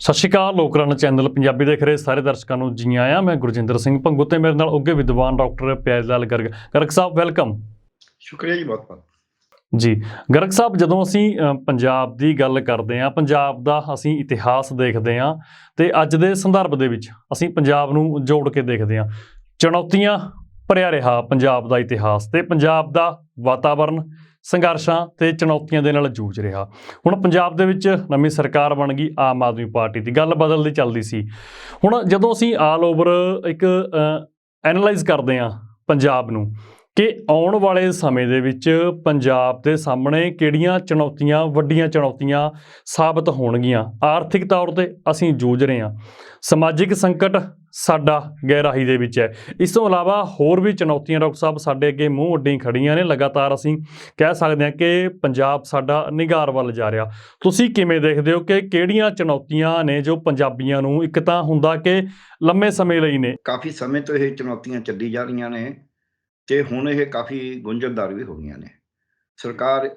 ਸਤਿ ਸ਼੍ਰੀ ਅਕਾਲ। ਲੋਕਰਾਣਾ ਚੈਨਲ ਪੰਜਾਬੀ ਦੇਖ ਰਹੇ ਸਾਰੇ ਦਰਸ਼ਕਾਂ ਨੂੰ ਜੀ ਆਇਆਂ। ਮੈਂ ਗੁਰਜਿੰਦਰ ਸਿੰਘ ਭੰਗੂ ਤੇ ਮੇਰੇ ਨਾਲ ਉੱਘੇ ਵਿਦਵਾਨ ਡਾਕਟਰ ਪਿਆਰੇ ਲਾਲ ਗਰਗ। ਗਰਗ ਸਾਹਿਬ ਵੈਲਕਮ। ਸ਼ੁਕਰੀਆ ਜੀ, ਬਹੁਤ ਬਹੁਤ ਜੀ ਗਰਗ ਸਾਹਿਬ, ਜਦੋਂ ਅਸੀਂ ਪੰਜਾਬ ਦੀ ਗੱਲ ਕਰਦੇ ਹਾਂ, ਪੰਜਾਬ ਦਾ ਅਸੀਂ ਇਤਿਹਾਸ ਦੇਖਦੇ ਹਾਂ ਤੇ ਅੱਜ ਦੇ ਸੰਦਰਭ ਦੇ ਵਿੱਚ ਅਸੀਂ ਪੰਜਾਬ ਨੂੰ ਜੋੜ ਕੇ ਦੇਖਦੇ ਹਾਂ। ਚੁਣੌਤੀਆਂ ਭਰਿਆ ਰਿਹਾ ਪੰਜਾਬ ਦਾ ਇਤਿਹਾਸ ਤੇ ਪੰਜਾਬ ਦਾ ਵਾਤਾਵਰਨ ਸੰਘਰਸ਼ਾਂ ਤੇ ਚੁਣੌਤੀਆਂ ਦੇ ਨਾਲ ਜੂਝ ਰਿਹਾ। ਹੁਣ ਪੰਜਾਬ ਦੇ ਵਿੱਚ ਨਵੀਂ ਸਰਕਾਰ ਬਣ ਗਈ ਆਮ ਆਦਮੀ ਪਾਰਟੀ ਦੀ, ਗੱਲ ਬਦਲਦੀ ਚੱਲਦੀ ਸੀ। ਹੁਣ ਜਦੋਂ ਅਸੀਂ ਆਲ ਓਵਰ ਇੱਕ ਐਨਾਲਾਈਜ਼ ਕਰਦੇ ਹਾਂ ਪੰਜਾਬ ਨੂੰ ਕਿ ਆਉਣ ਵਾਲੇ ਸਮੇਂ ਦੇ ਵਿੱਚ ਪੰਜਾਬ ਦੇ ਸਾਹਮਣੇ ਕਿਹੜੀਆਂ ਚੁਣੌਤੀਆਂ, ਵੱਡੀਆਂ ਚੁਣੌਤੀਆਂ ਸਾਬਤ ਹੋਣਗੀਆਂ। ਆਰਥਿਕ ਤੌਰ ਤੇ ਅਸੀਂ ਜੂਝ ਰਹੇ ਹਾਂ, ਸਮਾਜਿਕ ਸੰਕਟ ਸਾਡਾ ਗਹਿਰਾਈ ਦੇ ਵਿੱਚ ਹੈ। ਇਸ ਤੋਂ ਇਲਾਵਾ ਹੋਰ ਵੀ ਚੁਣੌਤੀਆਂ ਡਾਕਟਰ ਸਾਹਿਬ ਸਾਡੇ ਅੱਗੇ ਮੂੰਹ ਅੱਡੀ ਖੜੀਆਂ ਨੇ। ਲਗਾਤਾਰ ਅਸੀਂ ਕਹਿ ਸਕਦੇ ਹਾਂ ਕਿ ਪੰਜਾਬ ਸਾਡਾ ਨਿਗਾਰ ਵੱਲ ਜਾ ਰਿਹਾ। ਤੁਸੀਂ ਕਿਵੇਂ ਦੇਖਦੇ ਹੋ ਕਿ ਕਿਹੜੀਆਂ ਚੁਣੌਤੀਆਂ ਨੇ ਜੋ ਪੰਜਾਬੀਆਂ ਨੂੰ, ਇੱਕ ਤਾਂ ਹੁੰਦਾ ਕਿ ਲੰਮੇ ਸਮੇਂ ਲਈ ਨੇ, ਕਾਫੀ ਸਮੇਂ ਤੋਂ ਇਹ ਚੁਣੌਤੀਆਂ ਚੱਲੀ ਜਾ ਰਹੀਆਂ ਨੇ ਤੇ ਹੁਣ ਇਹ ਕਾਫੀ ਗੁੰਝਲਦਾਰ ਵੀ ਹੋ ਗਈਆਂ ਨੇ। ਸਰਕਾਰ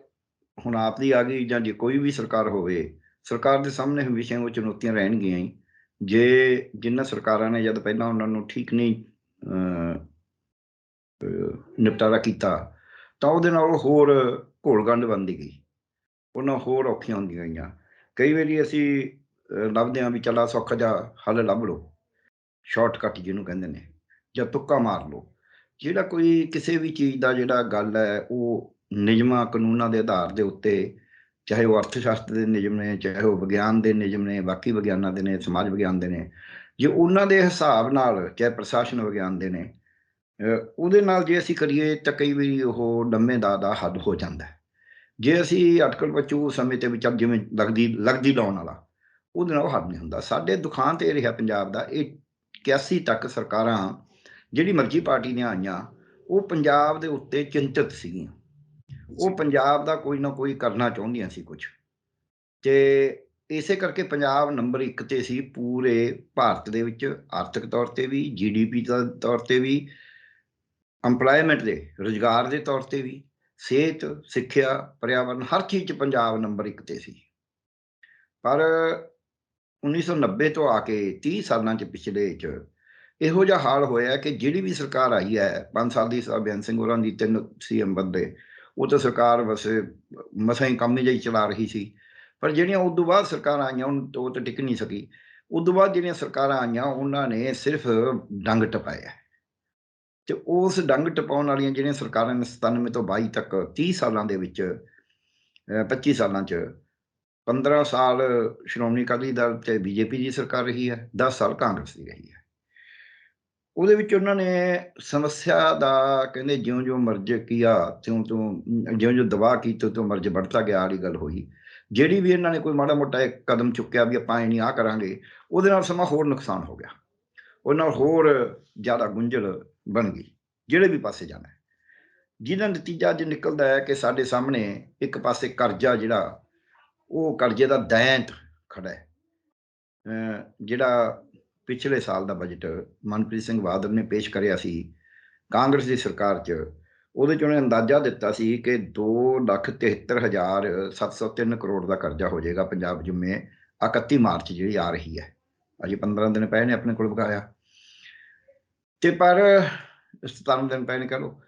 ਹੁਣ ਆਪ ਦੀ ਆ ਗਈ ਜਾਂ ਜੇ ਕੋਈ ਵੀ ਸਰਕਾਰ ਹੋਵੇ, ਸਰਕਾਰ ਦੇ ਸਾਹਮਣੇ ਹਮੇਸ਼ਾ ਉਹ ਚੁਣੌਤੀਆਂ ਰਹਿਣਗੀਆਂ ਹੀ। ਜੇ ਜਿਨ੍ਹਾਂ ਸਰਕਾਰਾਂ ਨੇ ਜਦ ਪਹਿਲਾਂ ਉਹਨਾਂ ਨੂੰ ਠੀਕ ਨਹੀਂ ਨਿਪਟਾਰਾ ਕੀਤਾ ਤਾਂ ਉਹਦੇ ਨਾਲ ਹੋਰ ਘੋਲਗੰਡ ਬਣਦੀ ਗਈ, ਉਹਨਾਂ ਹੋਰ ਔਖੀਆਂ ਹੁੰਦੀਆਂ ਗਈਆਂ। ਕਈ ਵਾਰੀ ਅਸੀਂ ਲੱਭਦੇ ਹਾਂ ਵੀ ਚੱਲ ਸੌਖਾ ਜਿਹਾ ਹੱਲ ਲੱਭ ਲਓ, ਸ਼ਾਰਟਕੱਟ ਜਿਹਨੂੰ ਕਹਿੰਦੇ ਨੇ, ਜਾਂ ਤੁੱਕਾ ਮਾਰ ਲਓ। ਜਿਹੜਾ ਕੋਈ ਕਿਸੇ ਵੀ ਚੀਜ਼ ਦਾ ਜਿਹੜਾ ਗੱਲ ਹੈ ਉਹ ਨਿਯਮਾਂ ਕਾਨੂੰਨਾਂ ਦੇ ਆਧਾਰ ਦੇ ਉੱਤੇ, ਚਾਹੇ ਉਹ ਅਰਥ ਸ਼ਾਸਤਰ ਦੇ ਨਿਯਮ ਨੇ, ਚਾਹੇ ਉਹ ਵਿਗਿਆਨ ਦੇ ਨਿਯਮ ਨੇ, ਬਾਕੀ ਵਿਗਿਆਨਾਂ ਦੇ ਨੇ, ਸਮਾਜ ਵਿਗਿਆਨ ਦੇ ਨੇ, ਜੇ ਉਹਨਾਂ ਦੇ ਹਿਸਾਬ ਨਾਲ, ਚਾਹੇ ਪ੍ਰਸ਼ਾਸਨ ਵਿਗਿਆਨ ਦੇ ਨੇ, ਉਹਦੇ ਨਾਲ ਜੇ ਅਸੀਂ ਕਰੀਏ ਤਾਂ ਕਈ ਵਾਰੀ ਉਹ ਡੰਮੇ ਦਾ ਹੱਲ ਹੋ ਜਾਂਦਾ ਹੈ। ਜੇ ਅਸੀਂ ਅਟਕਲ ਪਚੂ ਸਮੇਂ ਤੇ ਵੀ ਚੱਲ ਜਿਵੇਂ ਲੱਗਦੀ ਲਾਉਣ ਵਾਲਾ, ਉਹਦੇ ਨਾਲ ਉਹ ਹੱਲ ਨਹੀਂ ਹੁੰਦਾ। ਸਾਡੇ ਦੁਖਾਂਤ ਇਹ ਰਿਹਾ ਪੰਜਾਬ ਦਾ, ਇਹ 81 ਤੱਕ ਸਰਕਾਰਾਂ ਜਿਹੜੀ ਮਰਜ਼ੀ ਪਾਰਟੀ ਨੇ ਆਈਆਂ, ਉਹ ਪੰਜਾਬ ਦੇ ਉੱਤੇ ਚਿੰਤਤ ਸੀਗੀਆਂ। ਉਹ ਪੰਜਾਬ ਦਾ ਕੋਈ ਨਾ ਕੋਈ ਕਰਨਾ ਚਾਹੁੰਦੀਆਂ ਸੀ ਕੁਝ, ਤੇ ਇਸੇ ਕਰਕੇ ਪੰਜਾਬ ਨੰਬਰ 1 ਤੇ ਸੀ ਪੂਰੇ ਭਾਰਤ ਦੇ ਵਿੱਚ, ਆਰਥਿਕ ਤੌਰ ਤੇ ਵੀ, GDP ਦੇ ਤੌਰ ਤੇ ਵੀ, ਇੰਪਲਾਇਮੈਂਟ ਦੇ, ਰੁਜ਼ਗਾਰ ਦੇ ਤੌਰ ਤੇ ਵੀ, ਸਿਹਤ, ਸਿੱਖਿਆ, ਪਰਿਆਵਰਨ, ਹਰ ਚੀਜ਼ 'ਚ ਪੰਜਾਬ ਨੰਬਰ 1 ਤੇ ਸੀ। ਪਰ 1990 ਤੋਂ ਆ ਕੇ 30 ਸਾਲਾਂ 'ਚ ਪਿਛਲੇ 'ਚ ਇਹੋ ਜਿਹਾ ਹਾਲ ਹੋਇਆ ਕਿ ਜਿਹੜੀ ਵੀ ਸਰਕਾਰ ਆਈ ਹੈ, 5 ਸਾਲ ਦੀ ਬੇਅੰਤ ਸਿੰਘ ਹੋਰਾਂ ਦੀ, 3 CM ਬਦਲੇ, ਉਹ ਤਾਂ ਸਰਕਾਰ ਬਸ ਮਸਾਂ ਹੀ ਕੰਮ ਜਿਹੀ ਚਲਾ ਰਹੀ ਸੀ। ਪਰ ਜਿਹੜੀਆਂ ਉਸ ਤੋਂ ਬਾਅਦ ਸਰਕਾਰਾਂ ਆਈਆਂ ਉਹ ਤਾਂ ਟਿਕ ਨਹੀਂ ਸਕੀ। ਉਸ ਤੋਂ ਬਾਅਦ ਜਿਹੜੀਆਂ ਸਰਕਾਰਾਂ ਆਈਆਂ ਉਹਨਾਂ ਨੇ ਸਿਰਫ ਡੰਗ ਟਪਾਇਆ, ਤੇ ਉਸ ਡੰਗ ਟਪਾਉਣ ਵਾਲੀਆਂ ਜਿਹੜੀਆਂ ਸਰਕਾਰਾਂ ਨੇ 97 ਤੋਂ 22 ਤੱਕ 30 ਸਾਲਾਂ ਦੇ ਵਿੱਚ, 25 ਸਾਲਾਂ 'ਚ 15 ਸਾਲ ਸ਼੍ਰੋਮਣੀ ਅਕਾਲੀ ਦਲ ਤੇ BJP ਦੀ ਸਰਕਾਰ ਰਹੀ ਹੈ, 10 ਸਾਲ ਕਾਂਗਰਸ ਦੀ ਰਹੀ ਹੈ। ਉਹਦੇ ਵਿੱਚ ਉਹਨਾਂ ਨੇ ਸਮੱਸਿਆ ਦਾ ਕਹਿੰਦੇ ਜਿਉਂ-ਜਿਉਂ ਮਰਜ਼ ਕੀਆ ਜਿਉਂ-ਜਿਉਂ ਦਬਾਅ ਕੀ ਤੋਂ ਮਰਜ਼ ਵੱਧਦਾ ਗਿਆ ਵਾਲੀ ਗੱਲ ਹੋਈ। ਜਿਹੜੀ ਵੀ ਇਹਨਾਂ ਨੇ ਕੋਈ ਮਾੜਾ ਮੋਟਾ ਇੱਕ ਕਦਮ ਚੁੱਕਿਆ ਵੀ ਆਪਾਂ ਇਹ ਨਹੀਂ ਆਹ ਕਰਾਂਗੇ, ਉਹਦੇ ਨਾਲ ਸਮਾਂ ਹੋਰ ਨੁਕਸਾਨ ਹੋ ਗਿਆ, ਉਹਦੇ ਨਾਲ ਹੋਰ ਜ਼ਿਆਦਾ ਗੁੰਝਲ ਬਣ ਗਈ ਜਿਹੜੇ ਵੀ ਪਾਸੇ ਜਾਣਾ। ਜਿਹਦਾ ਨਤੀਜਾ ਅੱਜ ਨਿਕਲਦਾ ਹੈ ਕਿ ਸਾਡੇ ਸਾਹਮਣੇ ਇੱਕ ਪਾਸੇ ਕਰਜ਼ਾ, ਜਿਹੜਾ ਉਹ ਕਰਜ਼ੇ ਦਾ ਦੈਂਤ ਖੜਾ ਹੈ। ਜਿਹੜਾ ਪਿਛਲੇ ਸਾਲ ਦਾ ਬਜਟ ਮਨਪ੍ਰੀਤ ਸਿੰਘ ਬਾਦਲ ਨੇ ਪੇਸ਼ ਕਰਿਆ ਸੀ ਕਾਂਗਰਸ ਦੀ ਸਰਕਾਰ 'ਚ, ਉਹਦੇ 'ਚ ਉਹਨੇ ਅੰਦਾਜ਼ਾ ਦਿੱਤਾ ਸੀ ਕਿ 2,73,703 ਕਰੋੜ ਦਾ ਕਰਜ਼ਾ ਹੋ ਜਾਏਗਾ ਪੰਜਾਬ ਜਿੰਮੇ 31 ਮਾਰਚ ਜਿਹੜੀ ਆ ਰਹੀ ਹੈ। ਅਜੇ 15 ਦਿਨ ਪਏ ਨੇ ਆਪਣੇ ਕੋਲ ਬਕਾਇਆ, ਤੇ ਪਰ 17 ਦਿਨ ਪਏ ਨੇ ਕਹਿ ਲਓ।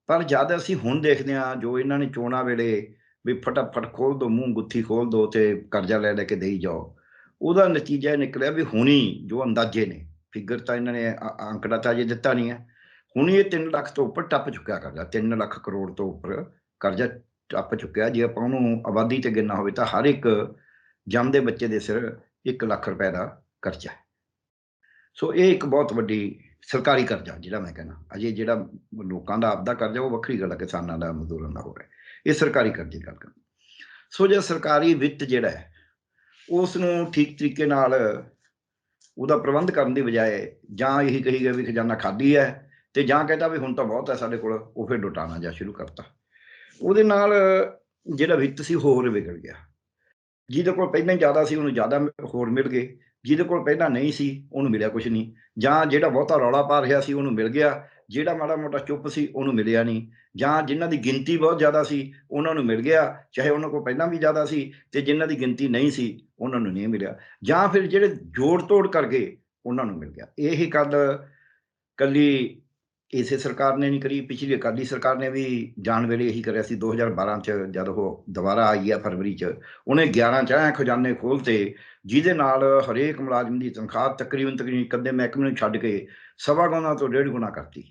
ਪਰ ਜਦ ਅਸੀਂ ਹੁਣ ਦੇਖਦੇ ਹਾਂ ਜੋ ਇਹਨਾਂ ਨੇ ਚੋਣਾਂ ਵੇਲੇ ਵੀ ਫਟਾਫਟ ਖੋਲ ਦੋ, ਮੂੰਹ ਗੁੱਥੀ ਖੋਲ ਦੋ ਤੇ ਕਰਜ਼ਾ ਲੈ ਲੈ ਕੇ ਦੇਈ ਜਾਓ, ਉਹਦਾ ਨਤੀਜਾ ਨਿਕਲਿਆ ਵੀ ਹੁਣੀ ਜੋ ਅੰਦਾਜ਼ੇ ਨੇ, ਫਿਗਰ ਤਾਂ ਇਹਨਾਂ ਨੇ ਅੰਕੜਾ ਤਾਂ ਅਜੇ ਦਿੱਤਾ ਨਹੀਂ ਹੈ, ਹੁਣੀ ਇਹ 3 ਲੱਖ ਤੋਂ ਉੱਪਰ ਟੱਪ ਚੁੱਕਿਆ ਕਰਜ਼ਾ, 3 ਲੱਖ ਕਰੋੜ ਤੋਂ ਉੱਪਰ ਕਰਜ਼ਾ ਟੱਪ ਚੁੱਕਿਆ। ਜੇ ਆਪਾਂ ਉਹਨੂੰ ਆਬਾਦੀ ਤੇ ਗਿਣਨਾ ਹੋਵੇ ਤਾਂ ਹਰ ਇੱਕ ਜੰਮਦੇ ਬੱਚੇ ਦੇ ਸਿਰ 1 ਲੱਖ ਰੁਪਏ ਦਾ ਕਰਜ਼ਾ ਹੈ। ਸੋ ਇਹ ਇੱਕ ਬਹੁਤ ਵੱਡੀ ਸਰਕਾਰੀ ਕਰਜ਼ਾ, ਜਿਹੜਾ ਮੈਂ ਕਹਿੰਦਾ, ਅਜੇ ਜਿਹੜਾ ਲੋਕਾਂ ਦਾ ਆਪਦਾ ਕਰਜ਼ਾ ਉਹ ਵੱਖਰੀ ਗੱਲ ਹੈ, ਕਿਸਾਨਾਂ ਦਾ, ਮਜ਼ਦੂਰਾਂ ਦਾ ਹੋ ਰਿਹਾ, ਇਹ ਸਰਕਾਰੀ ਕਰਜ਼ੇ ਦੀ ਗੱਲ ਕਰ। ਸੋ ਜੇ ਸਰਕਾਰੀ ਵਿੱਤ ਜਿਹੜਾ ਹੈ ਉਸ ਨੂੰ ਠੀਕ ਤਰੀਕੇ ਨਾਲ ਉਹਦਾ ਪ੍ਰਬੰਧ ਕਰਨ ਦੀ ਬਜਾਏ ਜਾਂ ਇਹੀ ਕਹੀ ਗਿਆ ਵੀ ਖਜ਼ਾਨਾ ਖਾਲੀ ਹੈ, ਤੇ ਜਾਂ ਕਹਿੰਦਾ ਵੀ ਹੁਣ ਤਾਂ ਬਹੁਤ ਹੈ ਸਾਡੇ ਕੋਲ, ਉਹ ਫਿਰ ਲੁਟਾਉਣਾ ਜਾਂ ਸ਼ੁਰੂ ਕਰਤਾ। ਉਹਦੇ ਨਾਲ ਜਿਹੜਾ ਵਿੱਤ ਸੀ ਹੋਰ ਵਿਗੜ ਗਿਆ। ਜਿਹਦੇ ਕੋਲ ਪਹਿਲਾਂ ਹੀ ਜ਼ਿਆਦਾ ਸੀ ਉਹਨੂੰ ਜ਼ਿਆਦਾ ਹੋਰ ਮਿਲ ਗਏ, ਜਿਹਦੇ ਕੋਲ ਪਹਿਲਾਂ ਨਹੀਂ ਸੀ ਉਹਨੂੰ ਮਿਲਿਆ ਕੁਛ ਨਹੀਂ, ਜਾਂ ਜਿਹੜਾ ਬਹੁਤਾ ਰੌਲਾ ਪਾ ਰਿਹਾ ਸੀ ਉਹਨੂੰ ਮਿਲ ਗਿਆ, ਜਿਹੜਾ ਮਾੜਾ ਮੋਟਾ ਚੁੱਪ ਸੀ ਉਹਨੂੰ ਮਿਲਿਆ ਨਹੀਂ, ਜਾਂ ਜਿਨ੍ਹਾਂ ਦੀ ਗਿਣਤੀ ਬਹੁਤ ਜ਼ਿਆਦਾ ਸੀ ਉਹਨਾਂ ਨੂੰ ਮਿਲ ਗਿਆ, ਚਾਹੇ ਉਹਨਾਂ ਕੋਲ ਪਹਿਲਾਂ ਵੀ ਜ਼ਿਆਦਾ ਸੀ, ਤੇ ਜਿਨ੍ਹਾਂ ਦੀ ਗਿਣਤੀ ਨਹੀਂ ਸੀ ਉਹਨਾਂ ਨੂੰ ਨਹੀਂ ਮਿਲਿਆ, ਜਾਂ ਫਿਰ ਜਿਹੜੇ ਜੋੜ ਤੋੜ ਕਰ ਗਏ ਉਹਨਾਂ ਨੂੰ ਮਿਲ ਗਿਆ। ਇਹ ਗੱਲ ਕੱਲੀ ਇਸੇ ਸਰਕਾਰ ਨੇ ਨਹੀਂ ਕਰੀ, ਪਿਛਲੀ ਅਕਾਲੀ ਸਰਕਾਰ ਨੇ ਵੀ ਜਾਣ ਵੇਲੇ ਇਹੀ ਕਰਿਆ ਸੀ। 2012 ਚ ਜਦ ਉਹ ਦੁਬਾਰਾ ਆਈ ਹੈ ਫਰਵਰੀ ਚ, ਉਹਨੇ 11 ਚਾਹ ਖਜ਼ਾਨੇ ਖੋਲ੍ਹਤੇ, ਜਿਹਦੇ ਨਾਲ ਹਰੇਕ ਮੁਲਾਜ਼ਮ ਦੀ ਤਨਖਾਹ ਤਕਰੀਬਨ ਇੱਕ ਅੱਧੇ ਮਹਿਕਮੇ ਨੂੰ ਛੱਡ ਕੇ 1.25 ਗੁਣਾ ਤੋਂ 1.5 ਗੁਣਾ ਕਰਤੀ।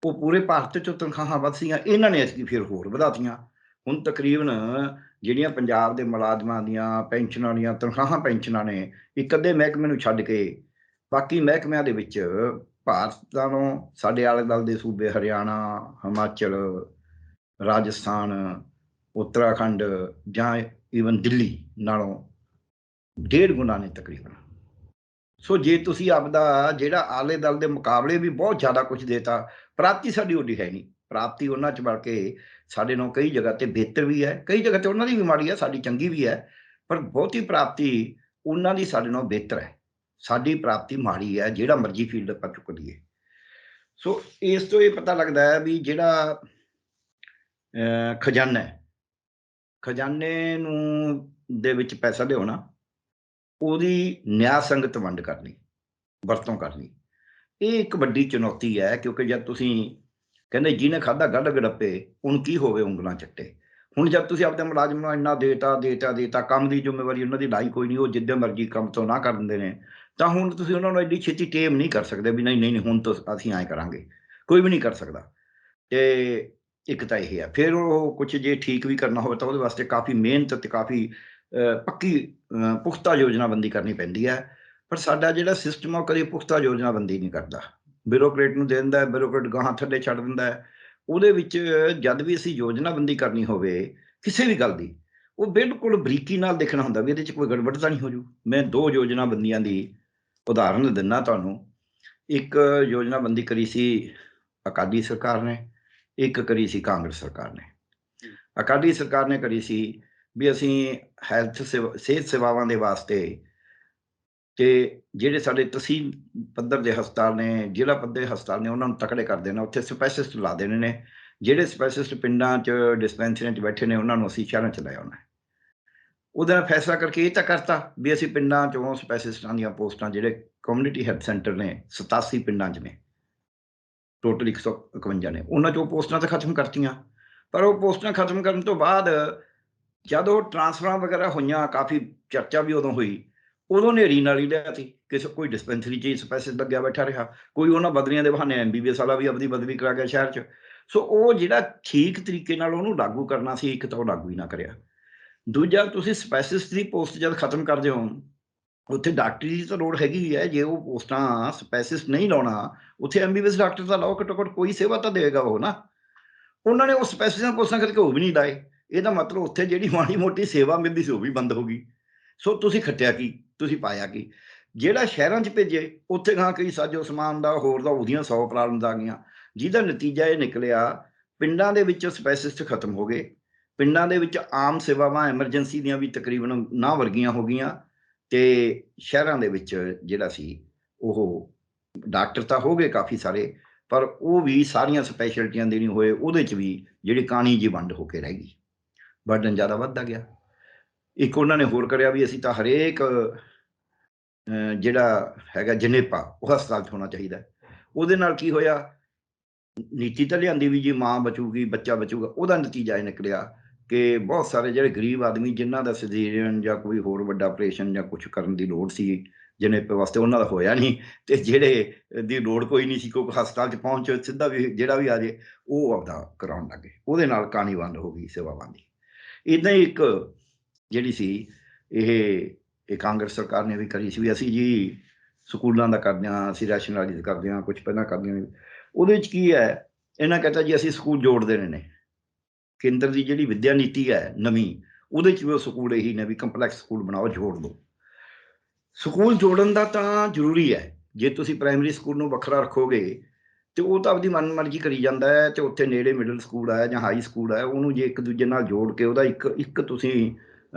ਉਹ ਪੂਰੇ ਭਾਰਤ 'ਚ ਤਨਖਾਹਾਂ ਵੱਧ ਸੀਗੀਆਂ, ਇਹਨਾਂ ਨੇ ਐਤਕੀ ਫਿਰ ਹੋਰ ਵਧਾਤੀਆਂ। ਹੁਣ ਤਕਰੀਬਨ ਜਿਹੜੀਆਂ ਪੰਜਾਬ ਦੇ ਮੁਲਾਜ਼ਮਾਂ ਦੀਆਂ ਪੈਨਸ਼ਨਾਂ ਦੀਆਂ ਤਨਖਾਹਾਂ ਪੈਨਸ਼ਨਾਂ ਨੇ, ਇੱਕ ਅੱਧੇ ਮਹਿਕਮੇ ਨੂੰ ਛੱਡ ਕੇ ਬਾਕੀ ਮਹਿਕਮਿਆਂ ਦੇ ਵਿੱਚ ਭਾਰਤ ਨਾਲੋਂ ਸਾਡੇ ਆਲੇ ਦੁਆਲੇ ਦੇ ਸੂਬੇ ਹਰਿਆਣਾ, ਹਿਮਾਚਲ, ਰਾਜਸਥਾਨ, ਉੱਤਰਾਖੰਡ ਜਾਂ ਈਵਨ ਦਿੱਲੀ ਨਾਲੋਂ 1.5 ਗੁਣਾ ਨੇ ਤਕਰੀਬਨ। ਸੋ ਜੇ ਤੁਸੀਂ ਆਪਦਾ ਜਿਹੜਾ ਆਲੇ ਦੁਆਲੇ ਦੇ ਮੁਕਾਬਲੇ ਵੀ ਬਹੁਤ ਜ਼ਿਆਦਾ ਕੁਝ ਦੇਤਾ, ਪ੍ਰਾਪਤੀ ਸਾਡੀ ਓਡੀ ਹੈ ਨਹੀਂ। ਪ੍ਰਾਪਤੀ ਉਹਨਾਂ 'ਚ ਬਲਕਿ ਸਾਡੇ ਨਾਲੋਂ ਕਈ ਜਗ੍ਹਾ ਤੇ ਬਿਹਤਰ ਵੀ ਹੈ, ਕਈ ਜਗ੍ਹਾ ਤੇ ਉਹਨਾਂ ਦੀ ਵੀ ਮਾੜੀ ਹੈ, ਸਾਡੀ ਚੰਗੀ ਵੀ ਹੈ, ਪਰ ਬਹੁਤੀ ਪ੍ਰਾਪਤੀ ਉਹਨਾਂ ਦੀ ਸਾਡੇ ਨਾਲੋਂ ਬਿਹਤਰ ਹੈ। ਸਾਡੀ ਪ੍ਰਾਪਤੀ ਮਾੜੀ ਹੈ, ਜਿਹੜਾ ਮਰਜ਼ੀ ਫੀਲਡ ਆਪਾਂ ਚੁੱਕ ਲਈਏ। ਸੋ ਇਸ ਤੋਂ ਇਹ ਪਤਾ ਲੱਗਦਾ ਹੈ ਵੀ ਜਿਹੜਾ ਖਜ਼ਾਨਾ ਹੈ, ਖਜ਼ਾਨੇ ਨੂੰ ਦੇ ਵਿੱਚ ਪੈਸਾ ਲਿਆਉਣਾ, ਉਹਦੀ ਨਿਆਂ ਸੰਗਤ ਵੰਡ ਕਰਨੀ, ਵਰਤੋਂ ਕਰਨੀ, ਇਹ ਇੱਕ ਵੱਡੀ ਚੁਣੌਤੀ ਹੈ। ਕਿਉਂਕਿ ਜਦ ਤੁਸੀਂ ਕਹਿੰਦੇ ਜਿਹਨੇ ਖਾਧਾ ਗੜ ਗੜੱਪੇ ਹੁਣ ਕੀ ਹੋਵੇ ਉਂਗਲਾਂ ਚੱਟੇ। ਹੁਣ ਜਦ ਤੁਸੀਂ ਆਪਣੇ ਮੁਲਾਜ਼ਮ ਨੂੰ ਇੰਨਾ ਦੇਤਾ, ਕੰਮ ਦੀ ਜ਼ਿੰਮੇਵਾਰੀ ਉਹਨਾਂ ਦੀ ਲਾਈ ਕੋਈ ਨਹੀਂ, ਉਹ ਜਿੱਦਾਂ ਮਰਜ਼ੀ ਕੰਮ ਤੋਂ ਨਾ ਕਰ ਦਿੰਦੇ ਨੇ, ਤਾਂ ਹੁਣ ਤੁਸੀਂ ਉਹਨਾਂ ਨੂੰ ਐਡੀ ਛੇਤੀ ਟੇਮ ਨਹੀਂ ਕਰ ਸਕਦੇ ਵੀ ਨਹੀਂ ਹੁਣ ਤੋਂ ਅਸੀਂ ਐਂ ਕਰਾਂਗੇ, ਕੋਈ ਵੀ ਨਹੀਂ ਕਰ ਸਕਦਾ। ਤੇ ਇੱਕ ਤਾਂ ਇਹ ਹੈ, ਫਿਰ ਉਹ ਕੁਛ ਜੇ ਠੀਕ ਵੀ ਕਰਨਾ ਹੋਵੇ ਤਾਂ ਉਹਦੇ ਵਾਸਤੇ ਕਾਫੀ ਮਿਹਨਤ ਤੇ ਕਾਫੀ ਪੱਕੀ ਪੁਖਤਾ ਯੋਜਨਾਬੰਦੀ ਕਰਨੀ ਪੈਂਦੀ ਹੈ। ਪਰ ਸਾਡਾ ਜਿਹੜਾ ਸਿਸਟਮ ਆ ਉਹ ਕਦੇ ਪੁਖਤਾ ਯੋਜਨਾਬੰਦੀ ਨਹੀਂ ਕਰਦਾ, ਬਿਊਰੋਕਰੇਟ ਨੂੰ ਦੇ ਦਿੰਦਾ, ਬਿਊਰੋਕਰੇਟ ਗਾਹਾਂ ਥੱਲੇ ਛੱਡ ਦਿੰਦਾ ਹੈ। ਉਹਦੇ ਵਿੱਚ ਜਦ ਵੀ ਅਸੀਂ ਯੋਜਨਾਬੰਦੀ ਕਰਨੀ ਹੋਵੇ ਕਿਸੇ ਵੀ ਗੱਲ ਦੀ, ਉਹ ਬਿਲਕੁਲ ਬਰੀਕੀ ਨਾਲ ਦੇਖਣਾ ਹੁੰਦਾ ਵੀ ਇਹਦੇ 'ਚ ਕੋਈ ਗੜਬੜ ਤਾਂ ਨਹੀਂ ਹੋ ਜੂ। ਮੈਂ 2 ਯੋਜਨਾਬੰਦੀਆਂ ਦੀ ਉਦਾਹਰਨ ਦਿੰਦਾ ਤੁਹਾਨੂੰ। ਇੱਕ ਯੋਜਨਾਬੰਦੀ ਕਰੀ ਸੀ ਅਕਾਲੀ ਸਰਕਾਰ ਨੇ, ਇੱਕ ਕਰੀ ਸੀ ਕਾਂਗਰਸ ਸਰਕਾਰ ਨੇ। ਅਕਾਲੀ ਸਰਕਾਰ ਨੇ ਕਰੀ ਸੀ ਵੀ ਅਸੀਂ ਸਿਹਤ ਸੇਵਾਵਾਂ ਦੇ ਵਾਸਤੇ ਤੇ ਜਿਹੜੇ ਸਾਡੇ ਤਹਿਸੀਲ ਪੱਧਰ ਦੇ ਹਸਪਤਾਲ ਨੇ, ਜ਼ਿਲ੍ਹਾ ਪੱਧਰ ਦੇ ਹਸਪਤਾਲ ਨੇ, ਉਹਨਾਂ ਨੂੰ ਤਕੜੇ ਕਰ ਦੇਣਾ, ਉੱਥੇ ਸਪੈਸ਼ਲਿਸਟ ਲਾ ਦੇਣੇ ਨੇ। ਜਿਹੜੇ ਸਪੈਸ਼ਲਿਸਟ ਪਿੰਡਾਂ 'ਚ ਡਿਸਪੈਂਸਰੀਆਂ 'ਚ ਬੈਠੇ ਨੇ ਉਹਨਾਂ ਨੂੰ ਅਸੀਂ ਸ਼ਹਿਰਾਂ 'ਚ ਲੈ ਆਉਣਾ। ਉਹਦਾ ਫੈਸਲਾ ਕਰਕੇ ਇਹ ਤਾਂ ਕਰਤਾ ਵੀ ਅਸੀਂ ਪਿੰਡਾਂ 'ਚੋਂ ਸਪੈਸ਼ਲਿਸਟਾਂ ਦੀਆਂ ਪੋਸਟਾਂ, ਜਿਹੜੇ ਕਮਿਊਨਿਟੀ ਹੈਲਥ ਸੈਂਟਰ ਨੇ 87 ਪਿੰਡਾਂ 'ਚ ਨੇ, ਟੋਟਲ 151 ਨੇ, ਉਹਨਾਂ 'ਚੋਂ ਪੋਸਟਾਂ ਤਾਂ ਖਤਮ ਕਰਤੀਆਂ। ਪਰ ਉਹ ਪੋਸਟਾਂ ਖਤਮ ਕਰਨ ਤੋਂ ਬਾਅਦ ਜਦ ਉਹ ਟਰਾਂਸਫਰਾਂ ਵਗੈਰਾ ਹੋਈਆਂ, ਕਾਫੀ ਚਰਚਾ ਵੀ ਉਦੋਂ ਹੋਈ, ਉਦੋਂ ਹਨੇਰੀ ਨਾਲ ਹੀ ਲਿਆਤੀ। ਕੋਈ ਡਿਸਪੈਂਸਰੀ 'ਚ ਹੀ ਸਪੈਸ਼ਲਿਸਟ ਲੱਗਿਆ ਬੈਠਾ ਰਿਹਾ, ਕੋਈ ਉਹਨਾਂ ਬਦਲੀਆਂ ਦੇ ਬਹਾਨੇ MBBS ਵਾਲਾ ਵੀ ਆਪਣੀ ਬਦਲੀ ਕਰਾ ਗਿਆ ਸ਼ਹਿਰ 'ਚ। ਸੋ ਉਹ ਜਿਹੜਾ ਠੀਕ ਤਰੀਕੇ ਨਾਲ ਉਹਨੂੰ ਲਾਗੂ ਕਰਨਾ ਸੀ, ਇੱਕ ਤਾਂ ਉਹ ਲਾਗੂ ਹੀ ਨਾ ਕਰਿਆ। ਦੂਜਾ, ਤੁਸੀਂ ਸਪੈਸ਼ਲਿਸਟ ਦੀ ਪੋਸਟ ਜਦ ਖਤਮ ਕਰਦੇ ਹੋ, ਉੱਥੇ ਡਾਕਟਰੀ ਦੀ ਤਾਂ ਲੋੜ ਹੈਗੀ ਹੈ। ਜੇ ਉਹ ਪੋਸਟਾਂ ਸਪੈਸ਼ਲਿਸਟ ਨਹੀਂ ਲਾਉਣਾ, ਉੱਥੇ MBBS ਡਾਕਟਰ ਤਾਂ ਲਾਓ, ਘੱਟੋ ਘੱਟ ਕੋਈ ਸੇਵਾ ਤਾਂ ਦੇਵੇਗਾ ਉਹ ਨਾ। ਉਹਨਾਂ ਨੇ ਉਹ ਸਪੈਸ਼ਲਿਸਟ ਪੋਸਟਾਂ ਕਰਕੇ ਉਹ ਵੀ ਨਹੀਂ ਲਾਏ। ਇਹਦਾ ਮਤਲਬ ਉੱਥੇ ਜਿਹੜੀ ਮਾੜੀ ਮੋਟੀ ਸੇਵਾ ਮਿਲਦੀ ਸੀ ਉਹ ਵੀ ਬੰਦ ਹੋ ਗਈ। ਸੋ ਤੁਸੀਂ ਖੱਟਿਆ ਕੀ, ਤੁਸੀਂ ਪਾਇਆ ਕੀ? ਜਿਹੜਾ ਸ਼ਹਿਰਾਂ 'ਚ ਭੇਜੇ, ਉੱਥੇ ਗਾਂ ਕਈ ਸਾਜੋ ਸਮਾਨ ਦਾ ਹੋਰ ਦਾ ਉਹਦੀਆਂ 100 ਪ੍ਰੋਬਲਮਸ ਆ ਗਈਆਂ, ਜਿਹਦਾ ਨਤੀਜਾ ਇਹ ਨਿਕਲਿਆ ਪਿੰਡਾਂ ਦੇ ਵਿੱਚ ਸਪੈਸ਼ਲਿਸਟ ਖਤਮ ਹੋ ਗਏ। ਪਿੰਡਾਂ ਦੇ ਵਿੱਚ ਆਮ ਸੇਵਾਵਾਂ ਐਮਰਜੈਂਸੀ ਦੀਆਂ ਵੀ ਤਕਰੀਬਨ ਨਾ ਵਰਗੀਆਂ ਹੋ ਗਈਆਂ, ਤੇ ਸ਼ਹਿਰਾਂ ਦੇ ਵਿੱਚ ਜਿਹੜਾ ਸੀ ਉਹ ਡਾਕਟਰ ਤਾਂ ਹੋ ਗਏ ਕਾਫੀ ਸਾਰੇ, ਪਰ ਉਹ ਵੀ ਸਾਰੀਆਂ ਸਪੈਸ਼ਲਟੀਆਂ ਦੇ ਨਹੀਂ ਹੋਏ। ਉਹਦੇ 'ਚ ਵੀ ਜਿਹੜੀ ਕਾਣੀ ਜੀ ਵੰਡ ਹੋ ਕੇ ਰਹਿ ਗਈ, ਬਰਡਨ ਜ਼ਿਆਦਾ ਵੱਧਦਾ ਗਿਆ। ਇੱਕ ਉਹਨਾਂ ਨੇ ਹੋਰ ਕਰਿਆ ਵੀ ਅਸੀਂ ਤਾਂ ਹਰੇਕ ਜਿਹੜਾ ਹੈਗਾ ਜਣੇਪਾ ਉਹ ਹਸਪਤਾਲ 'ਚ ਹੋਣਾ ਚਾਹੀਦਾ। ਉਹਦੇ ਨਾਲ ਕੀ ਹੋਇਆ, ਨੀਤੀ ਤਾਂ ਲਿਆਂਦੀ ਵੀ ਜੀ ਮਾਂ ਬਚੂਗੀ, ਬੱਚਾ ਬਚੂਗਾ, ਉਹਦਾ ਨਤੀਜਾ ਇਹ ਨਿਕਲਿਆ ਕਿ ਬਹੁਤ ਸਾਰੇ ਜਿਹੜੇ ਗਰੀਬ ਆਦਮੀ ਜਿਨ੍ਹਾਂ ਦਾ ਸਰਜਰੀਨ ਜਾਂ ਕੋਈ ਹੋਰ ਵੱਡਾ ਆਪਰੇਸ਼ਨ ਜਾਂ ਕੁਛ ਕਰਨ ਦੀ ਲੋੜ ਸੀ ਜਣੇਪੇ ਵਾਸਤੇ, ਉਹਨਾਂ ਦਾ ਹੋਇਆ ਨਹੀਂ। ਤੇ ਜਿਹੜੇ ਦੀ ਲੋੜ ਕੋਈ ਨਹੀਂ ਸੀ, ਕੋਈ ਹਸਪਤਾਲ 'ਚ ਪਹੁੰਚ ਸਿੱਧਾ ਵੀ ਜਿਹੜਾ ਵੀ ਆ ਜੇ ਉਹ ਆਪਦਾ ਕਰਾਉਣ ਲੱਗ ਗਏ। ਉਹਦੇ ਨਾਲ ਕਹਾਣੀ ਬੰਦ ਹੋ ਗਈ ਸੇਵਾਵਾਂ ਦੀ। ਇੱਦਾਂ ਹੀ ਇੱਕ ਜਿਹੜੀ ਸੀ ਇਹ ਕਾਂਗਰਸ ਸਰਕਾਰ ਨੇ ਵੀ ਕਰੀ ਸੀ ਵੀ ਅਸੀਂ ਜੀ ਸਕੂਲਾਂ ਦਾ ਕਰਦੇ ਹਾਂ, ਅਸੀਂ ਰੈਸ਼ਨਲਾਈਜ਼ ਕਰਦੇ ਹਾਂ, ਕੁਛ ਪਹਿਲਾਂ ਕਰਦੀਆਂ ਨੇ। ਉਹਦੇ 'ਚ ਕੀ ਹੈ, ਇਹਨਾਂ ਕਹਿੰਦਾ ਜੀ ਅਸੀਂ ਸਕੂਲ ਜੋੜ ਦੇਣੇ ਨੇ। ਕੇਂਦਰ ਦੀ ਜਿਹੜੀ ਵਿੱਦਿਆ ਨੀਤੀ ਹੈ ਨਵੀਂ, ਉਹਦੇ 'ਚ ਵੀ ਉਹ ਸਕੂਲ ਇਹੀ ਨੇ ਵੀ ਕੰਪਲੈਕਸ ਸਕੂਲ ਬਣਾਓ, ਜੋੜ ਦਿਓ। ਸਕੂਲ ਜੋੜਨ ਦਾ ਤਾਂ ਜ਼ਰੂਰੀ ਹੈ। ਜੇ ਤੁਸੀਂ ਪ੍ਰਾਇਮਰੀ ਸਕੂਲ ਨੂੰ ਵੱਖਰਾ ਰੱਖੋਗੇ ਤੇ ਉਹ ਤਾਂ ਆਪਦੀ ਮਨਮਰਜ਼ੀ ਕਰੀ ਜਾਂਦਾ ਹੈ, ਤੇ ਉੱਥੇ ਨੇੜੇ ਮਿਡਲ ਸਕੂਲ ਹੈ ਜਾਂ ਹਾਈ ਸਕੂਲ ਹੈ, ਉਹਨੂੰ ਜੇ ਇੱਕ ਦੂਜੇ ਨਾਲ ਜੋੜ ਕੇ ਉਹਦਾ ਇੱਕ ਤੁਸੀਂ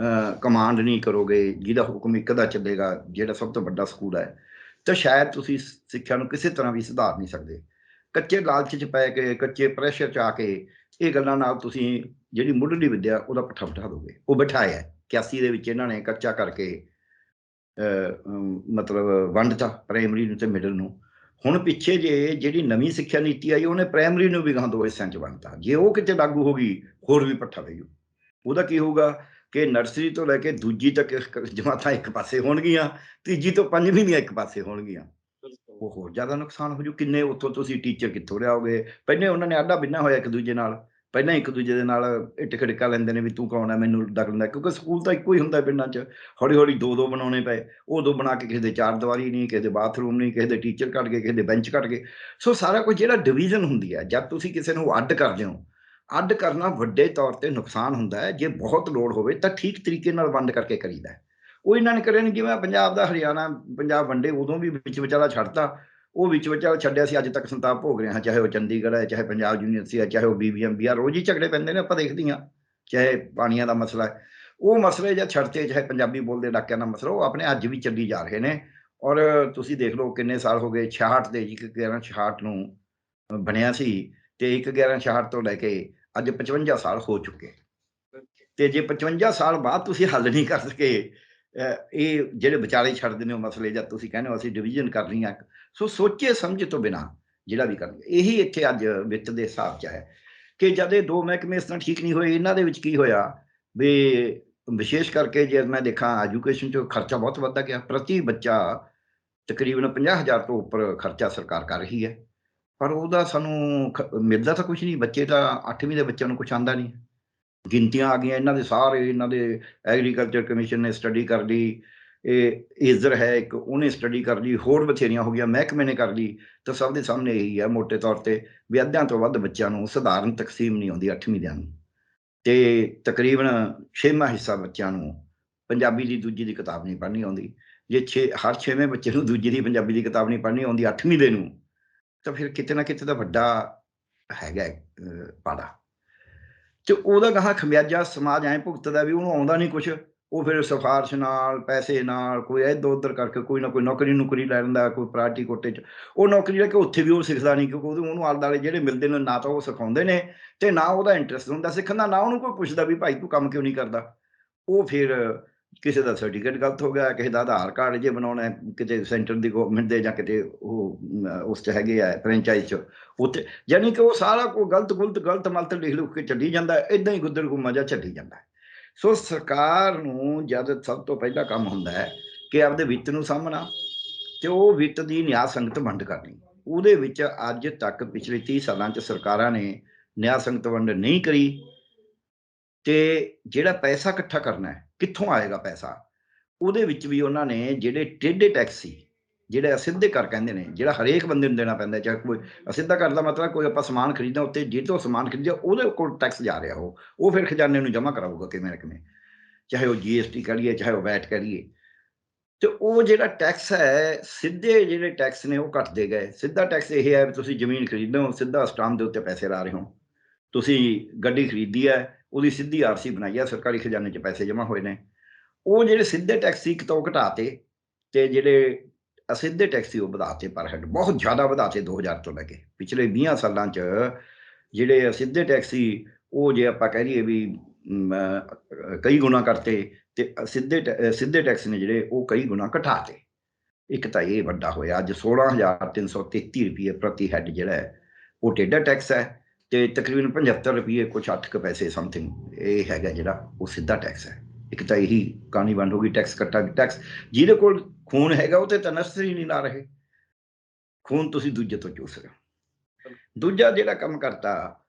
ਕਮਾਂਡ ਨਹੀਂ ਕਰੋਗੇ ਜਿਹਦਾ ਹੁਕਮ ਇੱਕ ਦਾ ਚੱਲੇਗਾ, ਜਿਹੜਾ ਸਭ ਤੋਂ ਵੱਡਾ ਸਕੂਲ ਹੈ, ਤਾਂ ਸ਼ਾਇਦ ਤੁਸੀਂ ਸਿੱਖਿਆ ਨੂੰ ਕਿਸੇ ਤਰ੍ਹਾਂ ਵੀ ਸੁਧਾਰ ਨਹੀਂ ਸਕਦੇ। ਕੱਚੇ ਲਾਲਚ 'ਚ ਪੈ ਕੇ, ਕੱਚੇ ਪ੍ਰੈਸ਼ਰ 'ਚ ਆ ਕੇ ਇਹ ਗੱਲਾਂ ਨਾਲ ਤੁਸੀਂ ਜਿਹੜੀ ਮੁੱਢਲੀ ਵਿੱਦਿਆ ਉਹਦਾ ਪੱਠਾ ਬਿਠਾ ਦੋਗੇ। ਉਹ ਬਿਠਾਇਆ 81 ਦੇ ਵਿੱਚ ਇਹਨਾਂ ਨੇ ਕੱਚਾ ਕਰਕੇ ਮਤਲਬ ਵੰਡਤਾ ਪ੍ਰਾਇਮਰੀ ਨੂੰ ਤੇ ਮਿਡਲ ਨੂੰ। ਹੁਣ ਪਿੱਛੇ ਜੇ ਜਿਹੜੀ ਨਵੀਂ ਸਿੱਖਿਆ ਨੀਤੀ ਆਈ ਉਹਨੇ ਪ੍ਰਾਇਮਰੀ ਨੂੰ ਵੀ ਗਾਹਾਂ 2 ਹਿੱਸਿਆਂ 'ਚ ਵੰਡਤਾ। ਜੇ ਉਹ ਕਿਤੇ ਲਾਗੂ ਹੋ ਗਈ ਹੋਰ ਵੀ ਭੱਠਾ ਪੈ ਜਾਊ। ਉਹਦਾ ਕੀ ਹੋਊਗਾ ਕਿ ਨਰਸਰੀ ਤੋਂ ਲੈ ਕੇ ਦੂਜੀ ਤੱਕ ਜਮਾਤਾਂ ਇੱਕ ਪਾਸੇ ਹੋਣਗੀਆਂ, ਤੀਜੀ ਤੋਂ 5ਵੀਂ ਦੀਆਂ ਇੱਕ ਪਾਸੇ ਹੋਣਗੀਆਂ। ਉਹ ਹੋਰ ਜ਼ਿਆਦਾ ਨੁਕਸਾਨ ਹੋ ਜਾਊ। ਕਿੰਨੇ ਉੱਥੋਂ ਤੁਸੀਂ ਟੀਚਰ ਕਿੱਥੋਂ ਲਿਆਓਗੇ? ਪਹਿਲੇ ਉਹਨਾਂ ਨੇ ਆਢਾ ਬਿੰਨਾ ਹੋਇਆ ਇੱਕ ਦੂਜੇ ਨਾਲ, ਪਹਿਲਾਂ ਇੱਕ ਦੂਜੇ ਦੇ ਨਾਲ ਇੱਟ ਖੜਕਾ ਲੈਂਦੇ ਨੇ ਵੀ ਤੂੰ ਕੌਣ ਹੈ ਮੈਨੂੰ ਦਖਲ ਦਾ, ਕਿਉਂਕਿ ਸਕੂਲ ਤਾਂ ਇੱਕੋ ਹੀ ਹੁੰਦਾ ਪਿੰਡਾਂ 'ਚ। ਹੌਲੀ ਹੌਲੀ 2-2 ਬਣਾਉਣੇ ਪਏ। ਉਹ 2 ਬਣਾ ਕੇ ਕਿਸੇ ਦੇ 4 ਦੀਵਾਰੀ ਨਹੀਂ, ਕਿਸੇ ਦੇ ਬਾਥਰੂਮ ਨਹੀਂ, ਕਿਸੇ ਦੇ ਟੀਚਰ ਘੱਟ ਗਏ, ਕਿਸੇ ਦੇ ਬੈਂਚ ਘੱਟ ਗਏ। ਸੋ ਸਾਰਾ ਕੁਝ ਜਿਹੜਾ ਡਿਵੀਜ਼ਨ ਹੁੰਦੀ ਹੈ, ਜਦ ਤੁਸੀਂ ਕਿਸੇ ਨੂੰ ਅੱਡ ਕਰਦੇ ਹੋ, ਅੱਡ ਕਰਨਾ ਵੱਡੇ ਤੌਰ ਤੇ ਨੁਕਸਾਨ ਹੁੰਦਾ ਹੈ। ਜੇ ਬਹੁਤ ਲੋੜ ਹੋਵੇ ਤਾਂ ਠੀਕ ਤਰੀਕੇ ਨਾਲ ਵੰਡ ਕਰਕੇ ਕਰੀਦਾ ਹੈ। ਉਹ ਇਹਨਾਂ ਨੇ ਕਰਿਆ ਨਹੀਂ। ਜਿਵੇਂ ਪੰਜਾਬ ਦਾ ਹਰਿਆਣਾ ਪੰਜਾਬ ਵੰਡੇ ਉਦੋਂ ਵੀ ਵਿੱਚ ਵਿਚਾਲਾ ਛੱਡਤਾ। ਉਹ ਵਿੱਚ ਵਿਚਾਲਾ ਛੱਡਿਆ ਸੀ, ਅੱਜ ਤੱਕ ਸੰਤਾਪ ਭੋਗ ਰਹੇ ਹਾਂ। ਚਾਹੇ ਉਹ ਚੰਡੀਗੜ੍ਹ ਹੈ, ਚਾਹੇ ਪੰਜਾਬ ਯੂਨੀਵਰਸਿਟੀ ਹੈ, ਚਾਹੇ ਉਹ BBMB ਆ। ਰੋਜ਼ ਹੀ ਝਗੜੇ ਪੈਂਦੇ ਨੇ, ਆਪਾਂ ਦੇਖਦੇ ਹਾਂ। ਚਾਹੇ ਪਾਣੀਆਂ ਦਾ ਮਸਲਾ ਹੈ, ਉਹ ਮਸਲੇ ਜਾਂ ਛੱਡਤੇ, ਚਾਹੇ ਪੰਜਾਬੀ ਬੋਲਦੇ ਇਲਾਕਿਆਂ ਦਾ ਮਸਲਾ, ਉਹ ਆਪਣੇ ਅੱਜ ਵੀ ਚੱਲੀ ਜਾ ਰਹੇ ਨੇ। ਔਰ ਤੁਸੀਂ ਦੇਖ ਲਓ ਕਿੰਨੇ ਸਾਲ ਹੋ ਗਏ। 66 ਦੇ 1166 ਨੂੰ ਬਣਿਆ ਸੀ, ਤੇ 1166 ਤੋਂ ਲੈ ਕੇ ਅੱਜ 55 ਸਾਲ ਹੋ ਚੁੱਕੇ। ਤੇ ਜੇ 55 ਸਾਲ ਬਾਅਦ ਤੁਸੀਂ ਹੱਲ ਨਹੀਂ ਕਰ ਸਕੇ, ਇਹ ਜਿਹੜੇ ਵਿਚਾਲੇ ਛੱਡ ਦਿੰਦੇ ਹੋ ਮਸਲੇ, ਜਾਂ ਤੁਸੀਂ ਕਹਿੰਦੇ ਹੋ ਅਸੀਂ ਡਿਵੀਜ਼ਨ ਕਰ ਰਹੀਆਂ, ਸੋ ਸੋਚੇ ਸਮਝ ਤੋਂ ਬਿਨਾਂ ਜਿਹੜਾ ਵੀ ਕਰਨਗੇ। ਇਹੀ ਇੱਥੇ ਅੱਜ ਵਿੱਤ ਦੇ ਹਿਸਾਬ 'ਚ ਹੈ ਕਿ ਜਦ ਇਹ 2 ਮਹਿਕਮੇ ਇਸ ਤਰ੍ਹਾਂ ਠੀਕ ਨਹੀਂ ਹੋਏ, ਇਹਨਾਂ ਦੇ ਵਿੱਚ ਕੀ ਹੋਇਆ ਵੀ ਵਿਸ਼ੇਸ਼ ਕਰਕੇ ਜੇ ਮੈਂ ਦੇਖਾਂ ਐਜੂਕੇਸ਼ਨ 'ਚ ਖਰਚਾ ਬਹੁਤ ਵੱਧਦਾ ਗਿਆ। ਪ੍ਰਤੀ ਬੱਚਾ ਤਕਰੀਬਨ 50,000 ਤੋਂ ਉੱਪਰ ਖਰਚਾ ਸਰਕਾਰ ਕਰ ਰਹੀ ਹੈ, ਪਰ ਉਹਦਾ ਸਾਨੂੰ ਮਿਲਦਾ ਤਾਂ ਕੁਛ ਨਹੀਂ। ਬੱਚੇ ਤਾਂ 8ਵੀਂ ਦੇ ਬੱਚਿਆਂ ਨੂੰ ਕੁਛ ਆਉਂਦਾ ਨਹੀਂ। ਗਿਣਤੀਆਂ ਆ ਗਈਆਂ ਇਹਨਾਂ ਦੇ ਸਾਰੇ, ਇਹਨਾਂ ਦੇ ਐਗਰੀਕਲਚਰ ਕਮਿਸ਼ਨ ਨੇ ਸਟੱਡੀ ਕਰ ਲਈ, ਇਹ ਏਜ਼ਰ ਹੈ ਇੱਕ, ਉਹਨੇ ਸਟੱਡੀ ਕਰ ਲਈ, ਹੋਰ ਬਥੇਰੀਆਂ ਹੋ ਗਈਆਂ, ਮਹਿਕਮੇ ਨੇ ਕਰ ਲਈ। ਤਾਂ ਸਭ ਦੇ ਸਾਹਮਣੇ ਇਹੀ ਹੈ ਮੋਟੇ ਤੌਰ ਤੇ ਵੀ ਅੱਧਿਆਂ ਤੋਂ ਵੱਧ ਬੱਚਿਆਂ ਨੂੰ ਸਧਾਰਨ ਤਕਸੀਮ ਨਹੀਂ ਆਉਂਦੀ 8ਵੀਂ ਦਿਆਂ ਨੂੰ, ਤੇ ਤਕਰੀਬਨ 6ਵਾਂ ਹਿੱਸਾ ਬੱਚਿਆਂ ਨੂੰ ਪੰਜਾਬੀ ਦੀ ਦੂਜੀ ਦੀ ਕਿਤਾਬ ਨਹੀਂ ਪੜ੍ਹਨੀ ਆਉਂਦੀ। ਜੇ ਹਰ 6ਵੇਂ ਬੱਚੇ ਨੂੰ ਦੂਜੀ ਦੀ ਪੰਜਾਬੀ ਦੀ ਕਿਤਾਬ ਨਹੀਂ ਪੜ੍ਹਨੀ ਆਉਂਦੀ 8ਵੀਂ ਦੇ ਨੂੰ, ਤਾਂ ਫਿਰ ਕਿਤੇ ਨਾ ਕਿਤੇ ਤਾਂ ਵੱਡਾ ਹੈਗਾ ਪਾੜਾ। ਤੇ ਉਹਦਾ ਗਾਹਾਂ ਖਮਿਆਜਾ ਸਮਾਜ ਐਂ ਭੁਗਤਦਾ ਵੀ ਉਹਨੂੰ ਆਉਂਦਾ ਨਹੀਂ ਕੁਛ। ਉਹ ਫਿਰ ਸਿਫਾਰਿਸ਼ ਨਾਲ, ਪੈਸੇ ਨਾਲ, ਕੋਈ ਇੱਧਰ ਉੱਧਰ ਕਰਕੇ ਕੋਈ ਨਾ ਕੋਈ ਨੌਕਰੀ ਲੈ ਲੈਂਦਾ, ਕੋਈ ਪ੍ਰਾਇਰਟੀ ਕੋਟੇ 'ਚ। ਉਹ ਨੌਕਰੀ ਲੈ ਕੇ ਉੱਥੇ ਵੀ ਉਹ ਸਿੱਖਦਾ ਨਹੀਂ, ਕਿਉਂਕਿ ਉਹਨੂੰ ਆਲੇ ਦੁਆਲੇ ਜਿਹੜੇ ਮਿਲਦੇ ਨੇ ਨਾ ਤਾਂ ਉਹ ਸਿਖਾਉਂਦੇ ਨੇ, ਤੇ ਨਾ ਉਹਦਾ ਇੰਟਰਸਟ ਹੁੰਦਾ ਸਿੱਖਣ ਦਾ, ਨਾ ਉਹਨੂੰ ਕੋਈ ਪੁੱਛਦਾ ਵੀ ਭਾਈ ਤੂੰ ਕੰਮ ਕਿਉਂ ਨਹੀਂ ਕਰਦਾ। ਉਹ ਫਿਰ ਕਿਸੇ ਦਾ ਸਰਟੀਫਿਕੇਟ ਗਲਤ ਹੋ ਗਿਆ, ਕਿਸੇ ਦਾ ਆਧਾਰ ਕਾਰਡ ਜੇ ਬਣਾਉਣਾ ਹੈ, ਕਿਤੇ ਸੈਂਟਰ ਦੀ ਗਵਰਨਮੈਂਟ ਦੇ ਜਾਂ ਕਿਤੇ ਉਹ ਉਸ 'ਚ ਹੈਗੇ ਆ ਫਰੈਂਚਾਈਜ਼ 'ਚ, ਉੱਥੇ ਯਾਨੀ ਕਿ ਉਹ ਸਾਰਾ ਕੋਈ ਗਲਤ ਮਲਤ ਲਿਖ ਕੇ ਚੱਲੀ ਜਾਂਦਾ। ਏਦਾਂ ਹੀ ਗੁੱਦਰ ਗੁੰਮਾ ਜਿਹਾ ਚੱਲੀ ਜਾਂਦਾ। ਸੋ ਸਰਕਾਰ ਨੂੰ ਜਦ ਸਭ ਤੋਂ ਪਹਿਲਾ ਕੰਮ ਹੁੰਦਾ ਹੈ ਕਿ ਆਪਦੇ ਵਿੱਤ ਨੂੰ ਸਾਂਭਣਾ, ਤੇ ਉਹ ਵਿੱਤ ਦੀ ਨਿਆਂ ਸੰਗਤ ਵੰਡ ਕਰਨੀ। ਉਹਦੇ ਵਿੱਚ ਅੱਜ ਤੱਕ ਪਿਛਲੇ 30 ਸਾਲਾਂ 'ਚ ਸਰਕਾਰਾਂ ਨੇ ਨਿਆਂ ਸੰਗਤ ਵੰਡ ਨਹੀਂ ਕਰੀ। ਤੇ ਜਿਹੜਾ ਪੈਸਾ ਇਕੱਠਾ ਕਰਨਾ ਹੈ, ਕਿੱਥੋਂ ਆਏਗਾ ਪੈਸਾ? ਉਹਦੇ ਵਿੱਚ ਵੀ ਉਹਨਾਂ ਨੇ ਜਿਹੜੇ ਟੇਢੇ ਟੈਕਸ ਸੀ, ਜਿਹੜੇ ਅਸਿੱਧੇ ਕਰ ਕਹਿੰਦੇ ਨੇ, ਜਿਹੜਾ ਹਰੇਕ ਬੰਦੇ ਨੂੰ ਦੇਣਾ ਪੈਂਦਾ, ਚਾਹੇ ਕੋਈ ਅਸਿੱਧਾ ਕਰ ਦਾ ਮਤਲਬ ਕੋਈ ਆਪਾਂ ਸਮਾਨ ਖਰੀਦਦੇ ਉੱਤੇ ਜਿਹਤੋਂ ਸਮਾਨ ਖਰੀਦਿਆ ਉਹਦੇ ਕੋਲ ਟੈਕਸ ਜਾ ਰਿਹਾ, ਉਹ ਫਿਰ ਖਜ਼ਾਨੇ ਨੂੰ ਜਮ੍ਹਾਂ ਕਰਾਊਗਾ ਕਿਵੇਂ ਨਾ ਕਿਵੇਂ, ਚਾਹੇ ਉਹ GST ਕਰੀਏ, ਚਾਹੇ ਉਹ ਵੈਟ ਕਰੀਏ। ਤੇ ਉਹ ਜਿਹੜਾ ਟੈਕਸ ਹੈ, ਸਿੱਧੇ ਜਿਹੜੇ ਟੈਕਸ ਨੇ ਉਹ ਘਟਦੇ ਗਏ। ਸਿੱਧਾ ਟੈਕਸ ਇਹ ਹੈ ਵੀ ਤੁਸੀਂ ਜ਼ਮੀਨ ਖਰੀਦਦੇ ਹੋ, ਸਿੱਧਾ ਸਟਾਂਪ ਦੇ ਉੱਤੇ ਪੈਸੇ ਲਾ ਰਹੇ ਹੋ। ਤੁਸੀਂ ਗੱਡੀ ਖਰੀਦੀ ਹੈ, ਉਹਦੀ ਸਿੱਧੀ RC ਬਣਾਈ ਹੈ, ਸਰਕਾਰੀ ਖਜ਼ਾਨੇ 'ਚ ਪੈਸੇ ਜਮ੍ਹਾਂ ਹੋਏ ਨੇ। ਉਹ ਜਿਹੜੇ ਸਿੱਧੇ ਟੈਕਸ ਸੀ ਇੱਕ ਤਾਂ ਉਹ ਘਟਾਤੇ, ਤੇ ਜਿਹੜੇ ਅਸਿੱਧੇ ਟੈਕਸ ਸੀ ਉਹ ਵਧਾਤੇ ਪਰ ਹੈਡ, ਬਹੁਤ ਜ਼ਿਆਦਾ ਵਧਾਤੇ 2000 ਤੋਂ ਲੈ ਕੇ ਪਿਛਲੇ 20 ਸਾਲਾਂ 'ਚ। ਜਿਹੜੇ ਅਸਿੱਧੇ ਟੈਕਸ ਸੀ ਉਹ ਜੇ ਆਪਾਂ ਕਹਿ ਲਈਏ ਵੀ ਕਈ ਗੁਣਾ ਕਰਤੇ, ਤੇ ਸਿੱਧੇ ਟੈਕਸ ਨੇ ਜਿਹੜੇ ਉਹ ਕਈ ਗੁਣਾ ਘਟਾਤੇ। ਇੱਕ ਤਾਂ ਇਹ ਵੱਡਾ ਹੋਇਆ। ਅੱਜ 16,333 ਰੁਪਏ ਪ੍ਰਤੀ ਹੈਡ ਜਿਹੜਾ ਹੈ ਉਹ ਟੇਢਾ ਟੈਕਸ ਹੈ, ਤੇ ਤਕਰੀਬਨ 75 ਰੁਪਏ ਕੁਛ 8 ਕੁ ਪੈਸੇ ਸਮਥਿੰਗ ਇਹ ਹੈਗਾ ਜਿਹੜਾ ਉਹ ਸਿੱਧਾ ਟੈਕਸ ਹੈ। ਇੱਕ ਤਾਂ ਇਹੀ ਕਹਾਣੀ ਬੰਦ ਹੋ ਗਈ, ਟੈਕਸ ਕੱਟਾ ਟੈਕਸ। ਜਿਹਦੇ ਕੋਲ ਖੂਨ ਹੈਗਾ ਉਹ ਤੇ ਤਨਸਰ ਹੀ ਨਹੀਂ ਲਾ ਰਹੇ, ਖੂਨ ਤੁਸੀਂ ਦੂਜੇ ਤੋਂ ਚੂਸ ਰਹੇ ਹੋ। ਦੂਜਾ ਜਿਹੜਾ ਕੰਮ ਕਰਤਾ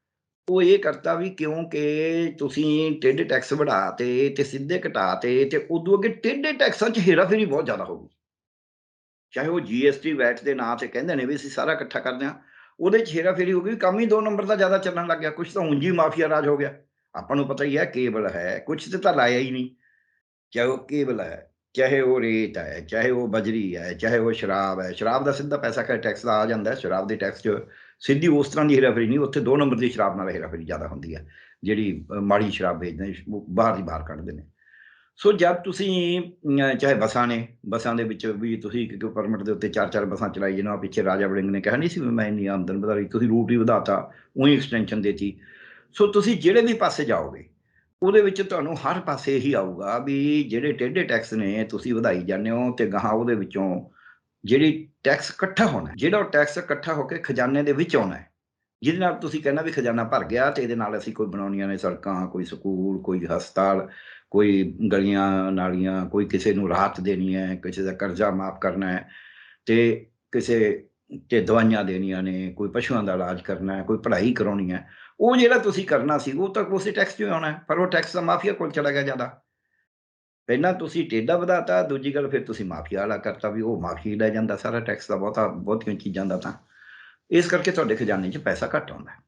ਉਹ ਇਹ ਕਰਤਾ ਵੀ ਕਿਉਂਕਿ ਤੁਸੀਂ ਟੇਢੇ ਟੈਕਸ ਵਧਾਤੇ ਤੇ ਸਿੱਧੇ ਘਟਾਤੇ, ਤੇ ਉਦੋਂ ਅੱਗੇ ਟੇਢੇ ਟੈਕਸਾਂ 'ਚ ਹੇਰਾਫੇਰੀ ਬਹੁਤ ਜ਼ਿਆਦਾ ਹੋ ਗਈ। ਚਾਹੇ ਉਹ GST ਵੈਟ ਦੇ ਨਾਂ ਤੇ ਕਹਿੰਦੇ ਨੇ ਵੀ ਅਸੀਂ ਸਾਰਾ ਇਕੱਠਾ ਕਰਦੇ ਹਾਂ, ਉਹਦੇ 'ਚ ਹੇਰਾਫੇਰੀ ਹੋ ਗਈ। ਕੰਮ ਹੀ 2 ਨੰਬਰ ਦਾ ਜ਼ਿਆਦਾ ਚੱਲਣ ਲੱਗ ਗਿਆ। ਕੁਛ ਤਾਂ ਉਂਝ ਹੀ ਮਾਫੀਆ ਰਾਜ ਹੋ ਗਿਆ। ਆਪਾਂ ਨੂੰ ਪਤਾ ਹੀ ਹੈ ਕੇਬਲ ਹੈ, ਕੁਛ ਤੇ ਤਾਂ ਲਾਇਆ ਹੀ ਨਹੀਂ। ਚਾਹੇ ਉਹ ਕੇਬਲ ਹੈ, ਚਾਹੇ ਉਹ ਰੇਤ ਹੈ, ਚਾਹੇ ਉਹ ਬਜਰੀ ਹੈ, ਚਾਹੇ ਉਹ ਸ਼ਰਾਬ ਹੈ। ਸ਼ਰਾਬ ਦਾ ਸਿੱਧਾ ਪੈਸਾ ਟੈਕਸ ਦਾ ਆ ਜਾਂਦਾ। ਸ਼ਰਾਬ ਦੇ ਟੈਕਸ 'ਚ ਸਿੱਧੀ ਉਸ ਤਰ੍ਹਾਂ ਦੀ ਹੇਰਾਫੇਰੀ ਨਹੀਂ, ਉੱਥੇ 2 ਨੰਬਰ ਦੀ ਸ਼ਰਾਬ ਨਾਲ ਹੇਰਾਫੇਰੀ ਜ਼ਿਆਦਾ ਹੁੰਦੀ ਹੈ। ਜਿਹੜੀ ਮਾੜੀ ਸ਼ਰਾਬ ਵੇਚਦੇ ਨੇ ਉਹ ਬਾਹਰ ਦੀ ਬਾਹਰ ਕੱਢਦੇ ਨੇ। ਸੋ ਜਦ ਤੁਸੀਂ ਚਾਹੇ ਬੱਸਾਂ ਦੇ ਵਿੱਚ ਵੀ ਤੁਸੀਂ ਕਿਉਂਕਿ ਪਰਮਿਟ ਦੇ ਉੱਤੇ 4-4 ਬੱਸਾਂ ਚਲਾਈ ਜਾਣਾ। ਪਿੱਛੇ ਰਾਜਾ ਵੜਿੰਗ ਨੇ ਕਿਹਾ ਨਹੀਂ ਸੀ ਵੀ ਮੈਂ ਇੰਨੀ ਆਮਦਨ ਵਧਾ ਲਈ, ਤੁਸੀਂ ਰੂਟ ਹੀ ਵਧਾਤਾ, ਉਹੀ ਐਕਸਟੈਂਸ਼ਨ ਦੇਤੀ। ਸੋ ਤੁਸੀਂ ਜਿਹੜੇ ਵੀ ਪਾਸੇ ਜਾਓਗੇ ਉਹਦੇ ਵਿੱਚ ਤੁਹਾਨੂੰ ਹਰ ਪਾਸੇ ਇਹੀ ਆਊਗਾ ਵੀ ਜਿਹੜੇ ਟੇਢੇ ਟੈਕਸ ਨੇ ਤੁਸੀਂ ਵਧਾਈ ਜਾਂਦੇ ਹੋ ਤੇ ਗਾਹਾਂ ਉਹਦੇ ਵਿੱਚੋਂ ਜਿਹੜੀ ਟੈਕਸ ਇਕੱਠਾ ਹੋਣਾ, ਜਿਹੜਾ ਉਹ ਟੈਕਸ ਇਕੱਠਾ ਹੋ ਕੇ ਖਜ਼ਾਨੇ ਦੇ ਵਿੱਚ ਆਉਣਾ ਹੈ, ਜਿਹਦੇ ਨਾਲ ਤੁਸੀਂ ਕਹਿਣਾ ਵੀ ਖਜ਼ਾਨਾ ਭਰ ਗਿਆ ਤੇ ਇਹਦੇ ਨਾਲ ਅਸੀਂ ਕੋਈ ਬਣਾਉਣੀਆਂ ਨੇ ਸੜਕਾਂ, ਕੋਈ ਸਕੂਲ, ਕੋਈ ਹਸਪਤਾਲ, ਕੋਈ ਗਲੀਆਂ ਨਾਲੀਆਂ, ਕੋਈ ਕਿਸੇ ਨੂੰ ਰਾਹਤ ਦੇਣੀ ਹੈ, ਕਿਸੇ ਦਾ ਕਰਜ਼ਾ ਮਾਫ ਕਰਨਾ ਹੈ ਤੇ ਕਿਸੇ ਤੇ ਦਵਾਈਆਂ ਦੇਣੀਆਂ ਨੇ, ਕੋਈ ਪਸ਼ੂਆਂ ਦਾ ਇਲਾਜ ਕਰਨਾ ਹੈ, ਕੋਈ ਪੜ੍ਹਾਈ ਕਰਾਉਣੀ ਹੈ। ਉਹ ਜਿਹੜਾ ਤੁਸੀਂ ਕਰਨਾ ਸੀ ਉਹ ਤਾਂ ਉਸੇ ਟੈਕਸ 'ਚੋਂ ਆਉਣਾ ਹੈ, ਪਰ ਉਹ ਟੈਕਸ ਤਾਂ ਮਾਫੀਆ ਕੋਲ ਚਲਾ ਗਿਆ ਜ਼ਿਆਦਾ। ਪਹਿਲਾਂ ਤੁਸੀਂ ਟੇਢਾ ਵਧਾਤਾ, ਦੂਜੀ ਗੱਲ ਫਿਰ ਤੁਸੀਂ ਮਾਫੀਆ ਵਾਲਾ ਕਰਤਾ ਵੀ ਉਹ ਮਾਫੀ ਲੈ ਜਾਂਦਾ ਸਾਰਾ ਟੈਕਸ ਦਾ ਬਹੁਤੀਆਂ ਚੀਜ਼ਾਂ ਦਾ ਤਾਂ। ਇਸ ਕਰਕੇ ਤੁਹਾਡੇ ਖਜ਼ਾਨੇ 'ਚ ਪੈਸਾ ਘੱਟ ਆਉਂਦਾ ਹੈ।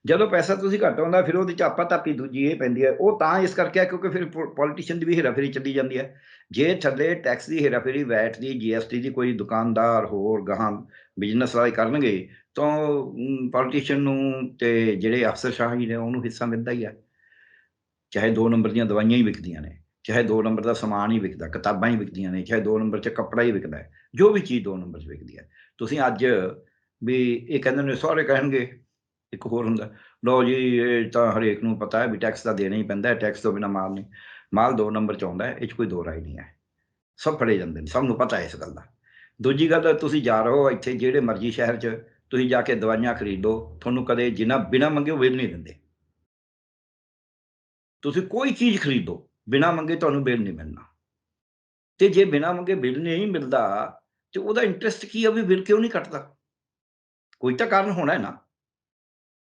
ਜਦੋਂ ਪੈਸਾ ਤੁਸੀਂ ਘੱਟ ਆਉਂਦਾ ਫਿਰ ਉਹਦੇ 'ਚ ਆਪਾਧਾਪੀ ਦੂਜੀ ਇਹ ਪੈਂਦੀ ਹੈ, ਉਹ ਤਾਂ ਇਸ ਕਰਕੇ ਹੈ ਕਿਉਂਕਿ ਫਿਰ ਪੋਲੀਟੀਸ਼ੀਅਨ ਦੀ ਵੀ ਹੇਰਾਫੇਰੀ ਚੱਲੀ ਜਾਂਦੀ ਹੈ। ਜੇ ਥੱਲੇ ਟੈਕਸ ਦੀ ਹੇਰਾਫੇਰੀ, ਵੈਟ ਦੀ, GST ਦੀ ਕੋਈ ਦੁਕਾਨਦਾਰ ਹੋਰ ਗਾਹਾਂ ਬਿਜ਼ਨਸ ਵਾਲੇ ਕਰਨਗੇ ਤਾਂ ਪੋਲੀਟੀਸ਼ੀਅਨ ਨੂੰ ਤੇ ਜਿਹੜੇ ਅਫਸਰਸ਼ਾਹੀ ਨੇ ਉਹਨੂੰ ਹਿੱਸਾ ਮਿਲਦਾ ਹੀ ਹੈ। ਚਾਹੇ 2 ਨੰਬਰ ਦੀਆਂ ਦਵਾਈਆਂ ਹੀ ਵਿਕਦੀਆਂ ਨੇ, ਚਾਹੇ 2 ਨੰਬਰ ਦਾ ਸਮਾਨ ਹੀ ਵਿਕਦਾ, ਕਿਤਾਬਾਂ ਹੀ ਵਿਕਦੀਆਂ ਨੇ, ਚਾਹੇ 2 ਨੰਬਰ 'ਚ ਕੱਪੜਾ ਹੀ ਵਿਕਦਾ ਹੈ, ਜੋ ਵੀ ਚੀਜ਼ 2 ਨੰਬਰ 'ਚ ਵਿਕਦੀ ਹੈ। ਤੁਸੀਂ ਅੱਜ ਵੀ ਇਹ ਕਹਿੰਦੇ ਨੇ ਸਾਰੇ ਕਹਿਣਗੇ, ਇੱਕ ਹੋਰ ਹੁੰਦਾ, ਲਓ ਜੀ ਇਹ ਤਾਂ ਹਰੇਕ ਨੂੰ ਪਤਾ ਹੈ ਵੀ ਟੈਕਸ ਤਾਂ ਦੇਣਾ ਹੀ ਪੈਂਦਾ ਹੈ, ਟੈਕਸ ਤੋਂ ਬਿਨਾਂ ਮਾਲ ਨਹੀਂ। ਮਾਲ 2 ਨੰਬਰ 'ਚ ਆਉਂਦਾ ਹੈ, ਇਹ 'ਚ ਕੋਈ ਦੋ ਰਾਏ ਨਹੀਂ ਹੈ। ਸਭ ਫੜੇ ਜਾਂਦੇ ਨੇ, ਸਭ ਨੂੰ ਪਤਾ ਹੈ ਇਸ ਗੱਲ ਦਾ। ਦੂਜੀ ਗੱਲ, ਤੁਸੀਂ ਜਾ ਰਹੇ ਹੋ ਇੱਥੇ ਜਿਹੜੇ ਮਰਜ਼ੀ ਸ਼ਹਿਰ 'ਚ ਤੁਸੀਂ ਜਾ ਕੇ ਦਵਾਈਆਂ ਖਰੀਦੋ, ਤੁਹਾਨੂੰ ਕਦੇ ਬਿਨਾਂ ਮੰਗੇ ਉਹ ਬਿੱਲ ਨਹੀਂ ਦਿੰਦੇ। ਤੁਸੀਂ ਕੋਈ ਚੀਜ਼ ਖਰੀਦੋ, ਬਿਨਾਂ ਮੰਗੇ ਤੁਹਾਨੂੰ ਬਿੱਲ ਨਹੀਂ ਮਿਲਣਾ। ਤੇ ਜੇ ਬਿਨਾਂ ਮੰਗੇ ਬਿੱਲ ਨਹੀਂ ਮਿਲਦਾ ਤੇ ਉਹਦਾ ਇੰਟਰਸਟ ਕੀ ਆ ਵੀ ਬਿੱਲ ਕਿਉਂ ਨਹੀਂ ਕੱਟਦਾ? ਕੋਈ ਤਾਂ ਕਾਰਨ ਹੋਣਾ ਹੈ ਨਾ।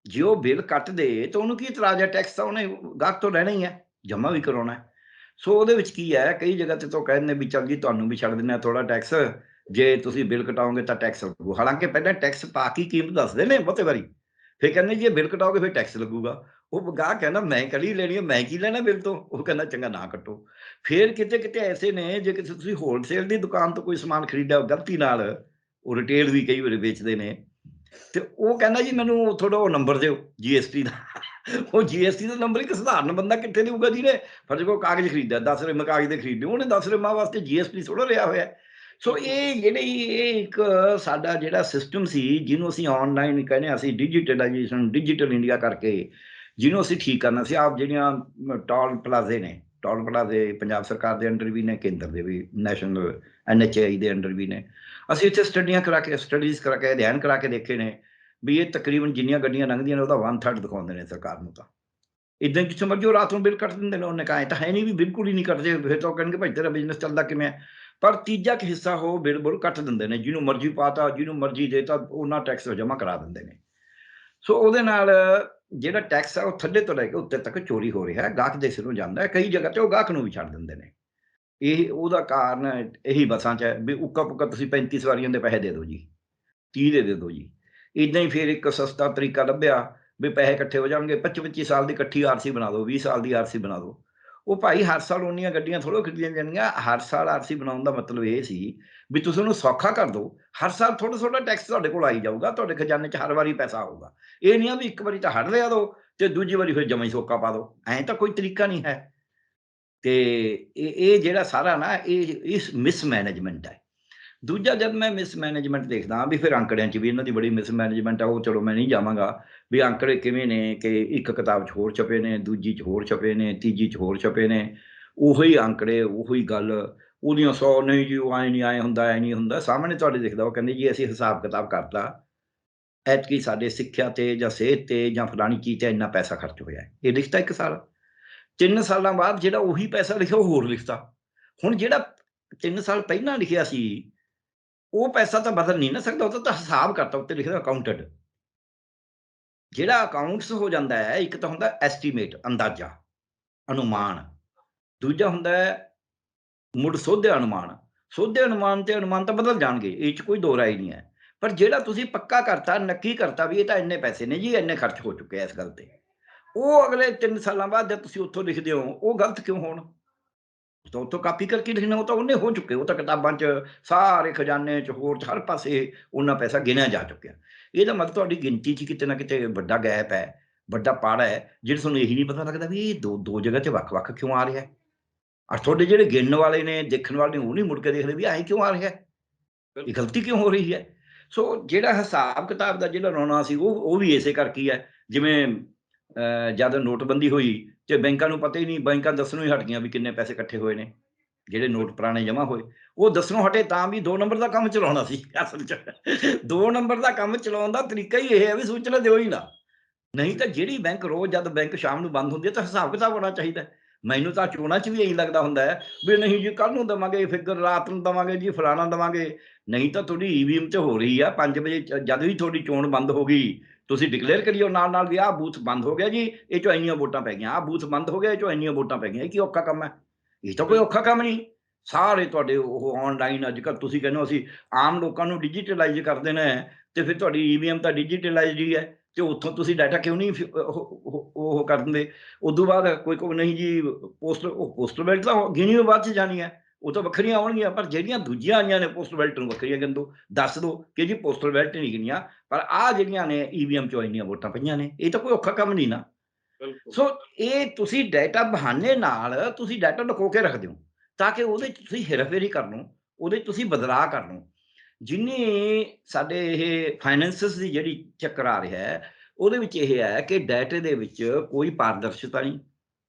ਜੇ ਉਹ ਬਿੱਲ ਕੱਟ ਦੇ ਤਾਂ ਉਹਨੂੰ ਕੀ ਇਤਰਾਜ਼ ਹੈ? ਟੈਕਸ ਤਾਂ ਉਹਨੇ ਗਾਹਕ ਤੋਂ ਲੈਣਾ ਹੀ ਹੈ, ਜਮ੍ਹਾਂ ਵੀ ਕਰਾਉਣਾ ਹੈ। ਸੋ ਉਹਦੇ ਵਿੱਚ ਕੀ ਹੈ, ਕਈ ਜਗ੍ਹਾ ਤੇ ਤਾਂ ਕਹਿ ਦਿੰਦੇ ਵੀ ਚੱਲ ਜੀ ਤੁਹਾਨੂੰ ਵੀ ਛੱਡ ਦਿੰਦੇ ਹਾਂ ਥੋੜ੍ਹਾ ਟੈਕਸ, ਜੇ ਤੁਸੀਂ ਬਿੱਲ ਕਟਾਓਗੇ ਤਾਂ ਟੈਕਸ ਲੱਗੂ। ਹਾਲਾਂਕਿ ਪਹਿਲਾਂ ਟੈਕਸ ਪਾ ਕੇ ਕੀਮਤ ਦੱਸਦੇ ਨੇ ਬਹੁਤੇ ਵਾਰੀ, ਫਿਰ ਕਹਿੰਦੇ ਜੇ ਬਿੱਲ ਕਟਾਓਗੇ ਫਿਰ ਟੈਕਸ ਲੱਗੂਗਾ। ਉਹ ਗਾਹਕ ਕਹਿੰਦਾ ਮੈਂ ਕਾਹਲੀ ਲੈਣੀ ਹੈ, ਮੈਂ ਕੀ ਲੈਣਾ ਬਿੱਲ ਤੋਂ? ਉਹ ਕਹਿੰਦਾ ਚੰਗਾ ਨਾ ਕੱਟੋ। ਫਿਰ ਕਿਤੇ-ਕਿਤੇ ਐਸੇ ਨੇ, ਜੇ ਕਿਤੇ ਤੁਸੀਂ ਹੋਲਸੇਲ ਦੀ ਦੁਕਾਨ ਤੋਂ ਕੋਈ ਸਮਾਨ ਖਰੀਦਿਆ ਗਲਤੀ ਨਾਲ, ਉਹ ਰਿਟੇਲ ਵੀ ਕਈ ਵਾਰੀ ਵੇਚਦੇ ਨੇ, ਤੇ ਉਹ ਕਹਿੰਦਾ ਜੀ ਮੈਨੂੰ ਥੋੜ੍ਹਾ ਉਹ ਨੰਬਰ ਦਿਓ GST ਦਾ। ਉਹ GST ਦਾ ਨੰਬਰ ਇੱਕ ਸਧਾਰਨ ਬੰਦਾ ਕਿੱਥੇ ਦੇਊਗਾ ਜਿਹਨੇ ਫਰਜ਼ ਕਰੋ ਕਾਗਜ਼ ਖਰੀਦਿਆ, 10 ਰਿਮ ਕਾਗਜ਼ ਦੇ ਖਰੀਦੇ, ਉਹਨੇ 10 ਰਿਮਾਂ ਵਾਸਤੇ GST ਥੋੜ੍ਹਾ ਲਿਆ ਹੋਇਆ ਹੈ। ਸੋ ਇਹ ਇੱਕ ਸਾਡਾ ਜਿਹੜਾ ਸਿਸਟਮ ਸੀ, ਜਿਹਨੂੰ ਅਸੀਂ ਆਨਲਾਈਨ ਕਹਿੰਦੇ ਹਾਂ, ਅਸੀਂ ਡਿਜੀਟਲਾਈਜੇਸ਼ਨ, ਡਿਜੀਟਲ ਇੰਡੀਆ ਕਰਕੇ ਜਿਹਨੂੰ ਅਸੀਂ ਠੀਕ ਕਰਨਾ ਸੀ। ਆਪ ਜਿਹੜੀਆਂ ਟੋਲ ਪਲਾਜ਼ੇ ਪੰਜਾਬ ਸਰਕਾਰ ਦੇ ਅੰਡਰ ਵੀ ਨੇ, ਕੇਂਦਰ ਦੇ ਵੀ, ਨੈਸ਼ਨਲ NHAI ਦੇ ਅੰਡਰ ਵੀ ਨੇ। ਅਸੀਂ ਇੱਥੇ ਸਟੱਡੀਜ਼ ਕਰਾ ਕੇ, ਅਧਿਐਨ ਕਰਾ ਕੇ ਦੇਖੇ ਨੇ ਵੀ ਇਹ ਤਕਰੀਬਨ ਜਿੰਨੀਆਂ ਗੱਡੀਆਂ ਲੰਘਦੀਆਂ ਨੇ ਉਹਦਾ 1/3 ਦਿਖਾਉਂਦੇ ਨੇ ਸਰਕਾਰ ਨੂੰ। ਤਾਂ ਇਦਾਂ ਕਿ ਸਮਝੋ ਰਾਤ ਨੂੰ ਬਿੱਲ ਕੱਟ ਦਿੰਦੇ ਨੇ। ਉਹਨੇ ਕਹਾ ਤਾਂ ਹੈ ਨਹੀਂ ਵੀ ਬਿਲਕੁਲ ਹੀ ਨਹੀਂ ਕੱਟਦੇ, ਫਿਰ ਤਾਂ ਉਹ ਕਹਿਣਗੇ ਭਾਈ ਤੇਰਾ ਬਿਜ਼ਨਸ ਚੱਲਦਾ ਕਿਵੇਂ ਹੈ? ਪਰ ਤੀਜਾ ਕੁ ਹਿੱਸਾ ਉਹ ਬਿੱਲ ਕੱਟ ਦਿੰਦੇ ਨੇ, ਜਿਹਨੂੰ ਮਰਜ਼ੀ ਪਾਤਾ, ਜਿਹਨੂੰ ਮਰਜ਼ੀ ਦੇਤਾ, ਉਹਨਾਂ ਟੈਕਸ ਜਮ੍ਹਾਂ ਕਰਾ ਦਿੰਦੇ ਨੇ। ਸੋ ਉਹਦੇ ਨਾਲ ਜਿਹੜਾ ਟੈਕਸ ਆ ਉਹ ਥੱਲੇ ਤੋਂ ਲੈ ਕੇ ਉੱਤੇ ਤੱਕ ਚੋਰੀ ਹੋ ਰਿਹਾ ਹੈ, ਗਾਹਕ ਦੇ ਸਿਰੋਂ ਜਾਂਦਾ ਹੈ। ਕਈ ਜਗ੍ਹਾ ਤੇ ਉਹ ਗਾਹਕ ਨੂੰ ਵੀ ਛੱਡ ਦਿੰਦੇ ਨੇ। ਇਹ ਉਹਦਾ ਕਾਰਨ ਇਹੀ ਬੱਸਾਂ 'ਚ ਹੈ ਵੀ ਉੱਕਾ ਪੁੱਕਾ ਤੁਸੀਂ 35 ਸਵਾਰੀਆਂ ਦੇ ਪੈਸੇ ਦੇ ਦਿਓ ਜੀ, 30 ਦੇ ਦਿਓ ਜੀ। ਇਦਾਂ ਹੀ ਫਿਰ ਇੱਕ ਸਸਤਾ ਤਰੀਕਾ ਲੱਭਿਆ ਵੀ ਪੈਸੇ ਇਕੱਠੇ ਹੋ ਜਾਣਗੇ, 25-25 ਸਾਲ ਦੀ ਇਕੱਠੀ RC ਬਣਾ ਦਿਓ, 20 ਸਾਲ ਦੀ RC ਬਣਾ ਦਿਓ। ਉਹ ਭਾਈ ਹਰ ਸਾਲ ਓਨੀਆਂ ਗੱਡੀਆਂ ਥੋੜ੍ਹਾ ਖਰੀਦੀਆਂ ਜਾਣਗੀਆਂ। ਹਰ ਸਾਲ RC ਬਣਾਉਣ ਦਾ ਮਤਲਬ ਇਹ ਸੀ ਵੀ ਤੁਸੀਂ ਉਹਨੂੰ ਸੌਖਾ ਕਰ ਦਿਓ। ਹਰ ਸਾਲ ਥੋੜ੍ਹਾ-ਥੋੜ੍ਹਾ ਟੈਕਸ ਤੁਹਾਡੇ ਕੋਲ ਆਈ ਜਾਊਗਾ, ਤੁਹਾਡੇ ਖਜ਼ਾਨੇ 'ਚ ਹਰ ਵਾਰੀ ਪੈਸਾ ਆਊਗਾ। ਇਹ ਨਹੀਂ ਆ ਵੀ ਇੱਕ ਵਾਰੀ ਤਾਂ ਹੜ ਲਿਆ ਦਿਓ ਤੇ ਦੂਜੀ ਵਾਰੀ ਫਿਰ ਜਮਾਂ ਹੀ ਸੋਕਾ ਪਾ ਦਿਓ। ਐਂ ਤਾਂ ਕੋਈ ਤਰੀਕਾ ਨਹੀਂ ਹੈ। ਤੇ ਇਹ ਜਿਹੜਾ ਸਾਰਾ ਨਾ ਇਸ ਮਿਸਮੈਨੇਜਮੈਂਟ ਹੈ। ਦੂਜਾ, ਜਦ ਮੈਂ ਮਿਸਮੈਨੇਜਮੈਂਟ ਦੇਖਦਾ ਵੀ ਫਿਰ ਅੰਕੜਿਆਂ 'ਚ ਵੀ ਇਹਨਾਂ ਦੀ ਬੜੀ ਮਿਸਮੈਨੇਜਮੈਂਟ ਆ। ਉਹ ਚਲੋ ਮੈਂ ਨਹੀਂ ਜਾਵਾਂਗਾ ਵੀ ਅੰਕੜੇ ਕਿਵੇਂ ਨੇ ਕਿ ਇੱਕ ਕਿਤਾਬ 'ਚ ਹੋਰ ਛਪੇ ਨੇ, ਦੂਜੀ 'ਚ ਹੋਰ ਛਪੇ ਨੇ, ਤੀਜੀ 'ਚ ਹੋਰ ਛਪੇ ਨੇ। ਉਹੀ ਅੰਕੜੇ, ਉਹੀ ਗੱਲ, ਉਹਦੀਆਂ 100 ਨਹੀਂ ਜੀ ਉਹ ਐਂ ਨਹੀਂ, ਐਂ ਹੁੰਦਾ, ਐਂ ਨਹੀਂ ਹੁੰਦਾ। ਸਾਹਮਣੇ ਤੁਹਾਡੇ ਦਿਖਦਾ, ਉਹ ਕਹਿੰਦੇ ਜੀ ਅਸੀਂ ਹਿਸਾਬ ਕਿਤਾਬ ਕਰਤਾ, ਐਤਕੀ ਸਾਡੇ ਸਿੱਖਿਆ ਤੇ ਜਾਂ ਸਿਹਤ ਤੇ ਜਾਂ ਫਲਾਣੀ ਚੀਜ਼ ਤੇ ਇੰਨਾ ਪੈਸਾ ਖਰਚ ਹੋਇਆ ਹੈ। ਇਹ ਲਿਖਤਾ 1 ਸਾਲ। 3 ਸਾਲਾਂ ਬਾਅਦ ਜਿਹੜਾ ਉਹੀ ਪੈਸਾ ਲਿਖਿਆ ਉਹ ਹੋਰ ਲਿਖਤਾ। ਹੁਣ ਜਿਹੜਾ 3 ਸਾਲ ਪਹਿਲਾਂ ਲਿਖਿਆ ਸੀ ਉਹ ਪੈਸਾ ਤਾਂ ਬਦਲ ਨਹੀਂ ਨਾ ਸਕਦਾ, ਉਹਦਾ ਤਾਂ ਹਿਸਾਬ ਕਰਤਾ, ਉੱਤੇ ਲਿਖਿਆ ਅਕਾਊਂਟਡ। ਜਿਹੜਾ ਅਕਾਊਂਟਸ ਹੋ ਜਾਂਦਾ ਹੈ, ਇੱਕ ਤਾਂ ਹੁੰਦਾ ਐਸਟੀਮੇਟ, ਅੰਦਾਜ਼ਾ, ਅਨੁਮਾਨ। ਦੂਜਾ ਹੁੰਦਾ ਹੈ ਮੁੜ ਸੋਧਿਆ ਅਨੁਮਾਨ। ਸੋਧੇ ਅਨੁਮਾਨ ਤੇ ਅਨੁਮਾਨ ਤਾਂ ਬਦਲ ਜਾਣਗੇ, ਇਹ 'ਚ ਕੋਈ ਦੋ ਰਾਏ ਨਹੀਂ ਹੈ। ਪਰ ਜਿਹੜਾ ਤੁਸੀਂ ਪੱਕਾ ਕਰਤਾ, ਨੱਕੀ ਕਰਤਾ ਵੀ ਇਹ ਤਾਂ ਇੰਨੇ ਪੈਸੇ ਨੇ ਜੀ, ਇੰਨੇ ਖਰਚ ਹੋ ਚੁੱਕੇ ਆ ਇਸ ਗੱਲ ਤੇ, ਉਹ ਅਗਲੇ 3 ਸਾਲਾਂ ਬਾਅਦ ਜਦ ਤੁਸੀਂ ਉੱਥੋਂ ਲਿਖਦੇ ਹੋ, ਉਹ ਗਲਤ ਕਿਉਂ ਹੋਣ? ਤਾਂ ਉੱਥੋਂ ਕਾਪੀ ਕਰਕੇ ਲਿਖਣਾ, ਉਹ ਤਾਂ ਉਹਨੇ ਹੋ ਚੁੱਕੇ, ਉਹ ਤਾਂ ਕਿਤਾਬਾਂ 'ਚ, ਸਾਰੇ ਖਜ਼ਾਨੇ 'ਚ, ਹੋਰ 'ਚ, ਹਰ ਪਾਸੇ ਓਨਾ ਪੈਸਾ ਗਿਣਿਆ ਜਾ ਚੁੱਕਿਆ। ਇਹਦਾ ਮਤਲਬ ਤੁਹਾਡੀ ਗਿਣਤੀ 'ਚ ਕਿਤੇ ਨਾ ਕਿਤੇ ਵੱਡਾ ਗੈਪ ਹੈ, ਵੱਡਾ ਪਾੜਾ ਹੈ, ਜਿਹੜਾ ਤੁਹਾਨੂੰ ਇਹੀ ਨਹੀਂ ਪਤਾ ਲੱਗਦਾ ਵੀ ਇਹ ਦੋ ਜਗ੍ਹਾ 'ਚ ਵੱਖ-ਵੱਖ ਕਿਉਂ ਆ ਰਿਹਾ ਹੈ। ਤੁਹਾਡੇ ਜਿਹੜੇ ਗਿਣਨ ਵਾਲੇ ਨੇ, ਦੇਖਣ ਵਾਲੇ ਨੇ, ਉਹ ਨਹੀਂ ਮੁੜ ਕੇ ਦੇਖਦੇ ਵੀ ਐਂ ਕਿਉਂ ਆ ਰਿਹਾ ਹੈ, ਇਹ ਗਲਤੀ ਕਿਉਂ ਹੋ ਰਹੀ ਹੈ। ਸੋ ਜਿਹੜਾ ਹਿਸਾਬ ਕਿਤਾਬ ਦਾ ਜਿਹੜਾ ਰੌਣਾ ਸੀ, ਉਹ ਵੀ ਇਸੇ ਕਰਕੇ ਹੀ ਹੈ। ਜਿਵੇਂ ਜਦ ਨੋਟਬੰਦੀ ਹੋਈ ਤੇ ਬੈਂਕਾਂ ਨੂੰ ਪਤਾ ਹੀ ਨਹੀਂ, ਬੈਂਕਾਂ ਦੱਸਣੋਂ ਹੀ ਹਟ ਗਈਆਂ ਵੀ ਕਿੰਨੇ ਪੈਸੇ ਇਕੱਠੇ ਹੋਏ ਨੇ, ਜਿਹੜੇ ਨੋਟ ਪੁਰਾਣੇ ਜਮ੍ਹਾਂ ਹੋਏ। ਉਹ ਦੱਸਣੋਂ ਹਟੇ ਤਾਂ ਵੀ 2 ਨੰਬਰ ਦਾ ਕੰਮ ਚਲਾਉਣਾ ਸੀ ਅਸਲ 'ਚ। 2 ਨੰਬਰ ਦਾ ਕੰਮ ਚਲਾਉਣ ਦਾ ਤਰੀਕਾ ਹੀ ਇਹ ਹੈ ਵੀ ਸੂਚਨਾ ਦਿਓ ਹੀ ਨਾ। ਨਹੀਂ ਤਾਂ ਜਿਹੜੀ ਬੈਂਕ ਰੋਜ਼ ਜਦ ਬੈਂਕ ਸ਼ਾਮ ਨੂੰ ਬੰਦ ਹੁੰਦੀ ਹੈ ਤਾਂ ਹਿਸਾਬ ਕਿਤਾਬ ਹੋਣਾ ਚਾਹੀਦਾ ਹੈ। ਮੈਨੂੰ ਤਾਂ ਚੋਣਾਂ 'ਚ ਵੀ ਇਹੀ ਲੱਗਦਾ ਹੁੰਦਾ ਹੈ ਵੀ ਨਹੀਂ ਜੀ ਕੱਲ੍ਹ ਨੂੰ ਦੇਵਾਂਗੇ, ਫਿਗਰ ਰਾਤ ਨੂੰ ਦੇਵਾਂਗੇ ਜੀ, ਫਲਾਣਾ ਦੇਵਾਂਗੇ। ਨਹੀਂ ਤਾਂ ਤੁਹਾਡੀ ਈਵੀਐਮ 'ਚ ਹੋ ਰਹੀ ਆ 5 ਵਜੇ ਜਦ ਵੀ ਤੁਹਾਡੀ ਚੋਣ ਬੰਦ ਹੋ ਗਈ, ਤੁਸੀਂ ਡਿਕਲੇਅਰ ਕਰੀਓ ਨਾਲ-ਨਾਲ ਵੀ ਆਹ ਬੂਥ ਬੰਦ ਹੋ ਗਿਆ ਜੀ, ਇਹ 'ਚੋਂ ਇੰਨੀਆਂ ਵੋਟਾਂ ਪੈ ਗਈਆਂ, ਆਹ ਬੂਥ ਬੰਦ ਹੋ ਗਿਆ, ਇਹ 'ਚੋਂ ਇੰਨੀਆਂ ਵੋਟਾਂ ਪੈ ਗਈਆਂ। ਇਹ ਕੀ ਔਖਾ ਕੰਮ ਹੈ? ਇਹ ਤਾਂ ਕੋਈ ਔਖਾ ਕੰਮ ਨਹੀਂ। ਸਾਰੇ ਤੁਹਾਡੇ ਉਹ ਔਨਲਾਈਨ ਅੱਜ-ਕੱਲ੍ਹ ਤੁਸੀਂ ਕਹਿੰਦੇ ਹੋ ਅਸੀਂ ਆਮ ਲੋਕਾਂ ਨੂੰ ਡਿਜੀਟਲਾਈਜ਼ ਕਰ ਦੇਣਾ ਹੈ, ਤੇ ਫਿਰ ਤੁਹਾਡੀ ਈਵੀਐਮ ਤਾਂ ਡਿਜੀਟਲਾਈਜ਼ਡ ਹੀ ਹੈ, ਤੇ ਉੱਥੋਂ ਤੁਸੀਂ ਡਾਟਾ ਕਿਉਂ ਨਹੀਂ ਉਹ ਕਰ ਦਿੰਦੇ? ਉਦੋਂ ਬਾਅਦ ਕੋਈ ਨਹੀਂ ਜੀ ਪੋਸਟਲ ਬੈਲਟ ਤਾਂ ਗਿਣੀ ਬਾਅਦ 'ਚ ਜਾਣੀ ਹੈ, ਉਹ ਤਾਂ ਵੱਖਰੀਆਂ ਆਉਣਗੀਆਂ, ਪਰ ਜਿਹੜੀਆਂ ਦੂਜੀਆਂ ਆਈਆਂ ਨੇ ਪੋਸਟਲ ਬੈਲਟ ਨੂੰ ਵੱਖਰੀਆਂ ਗਿਣ ਦਿਓ। ਦੱਸ ਦਿਓ ਕਿ ਜੀ ਪੋਸਟਲ ਬੈਲਟ ਨਹੀਂ ਗਿਣੀਆਂ, ਪਰ ਆਹ ਜਿਹੜੀਆਂ ਨੇ ਈਵੀਐਮ 'ਚੋਂ ਇੰਨੀਆਂ ਵੋਟਾਂ ਪਈਆਂ ਨੇ। ਇਹ ਤਾਂ ਕੋਈ ਔਖਾ ਕੰਮ ਨਹੀਂ ਨਾ। ਸੋ ਇਹ ਤੁਸੀਂ ਡਾਟਾ ਬਹਾਨੇ ਨਾਲ ਤੁਸੀਂ ਡਾਟਾ ਲੁਕੋ ਕੇ ਰੱਖਦੇ ਹੋ, ਤਾਂ ਕਿ ਉਹਦੇ 'ਚ ਤੁਸੀਂ ਹੇਰਾ-ਫੇਰੀ ਕਰ ਲਓ, ਉਹਦੇ 'ਚ ਤੁਸੀਂ ਬਦਲਾਅ ਕਰ ਲਓ। ਜਿੰਨੀ ਸਾਡੇ ਇਹ ਫਾਈਨੈਂਸਿਸ ਦੀ ਜਿਹੜੀ ਚੱਕਰ ਆ ਰਿਹਾ ਹੈ, ਉਹਦੇ ਵਿੱਚ ਇਹ ਹੈ ਕਿ ਡਾਟੇ ਦੇ ਵਿੱਚ ਕੋਈ ਪਾਰਦਰਸ਼ਤਾ ਨਹੀਂ,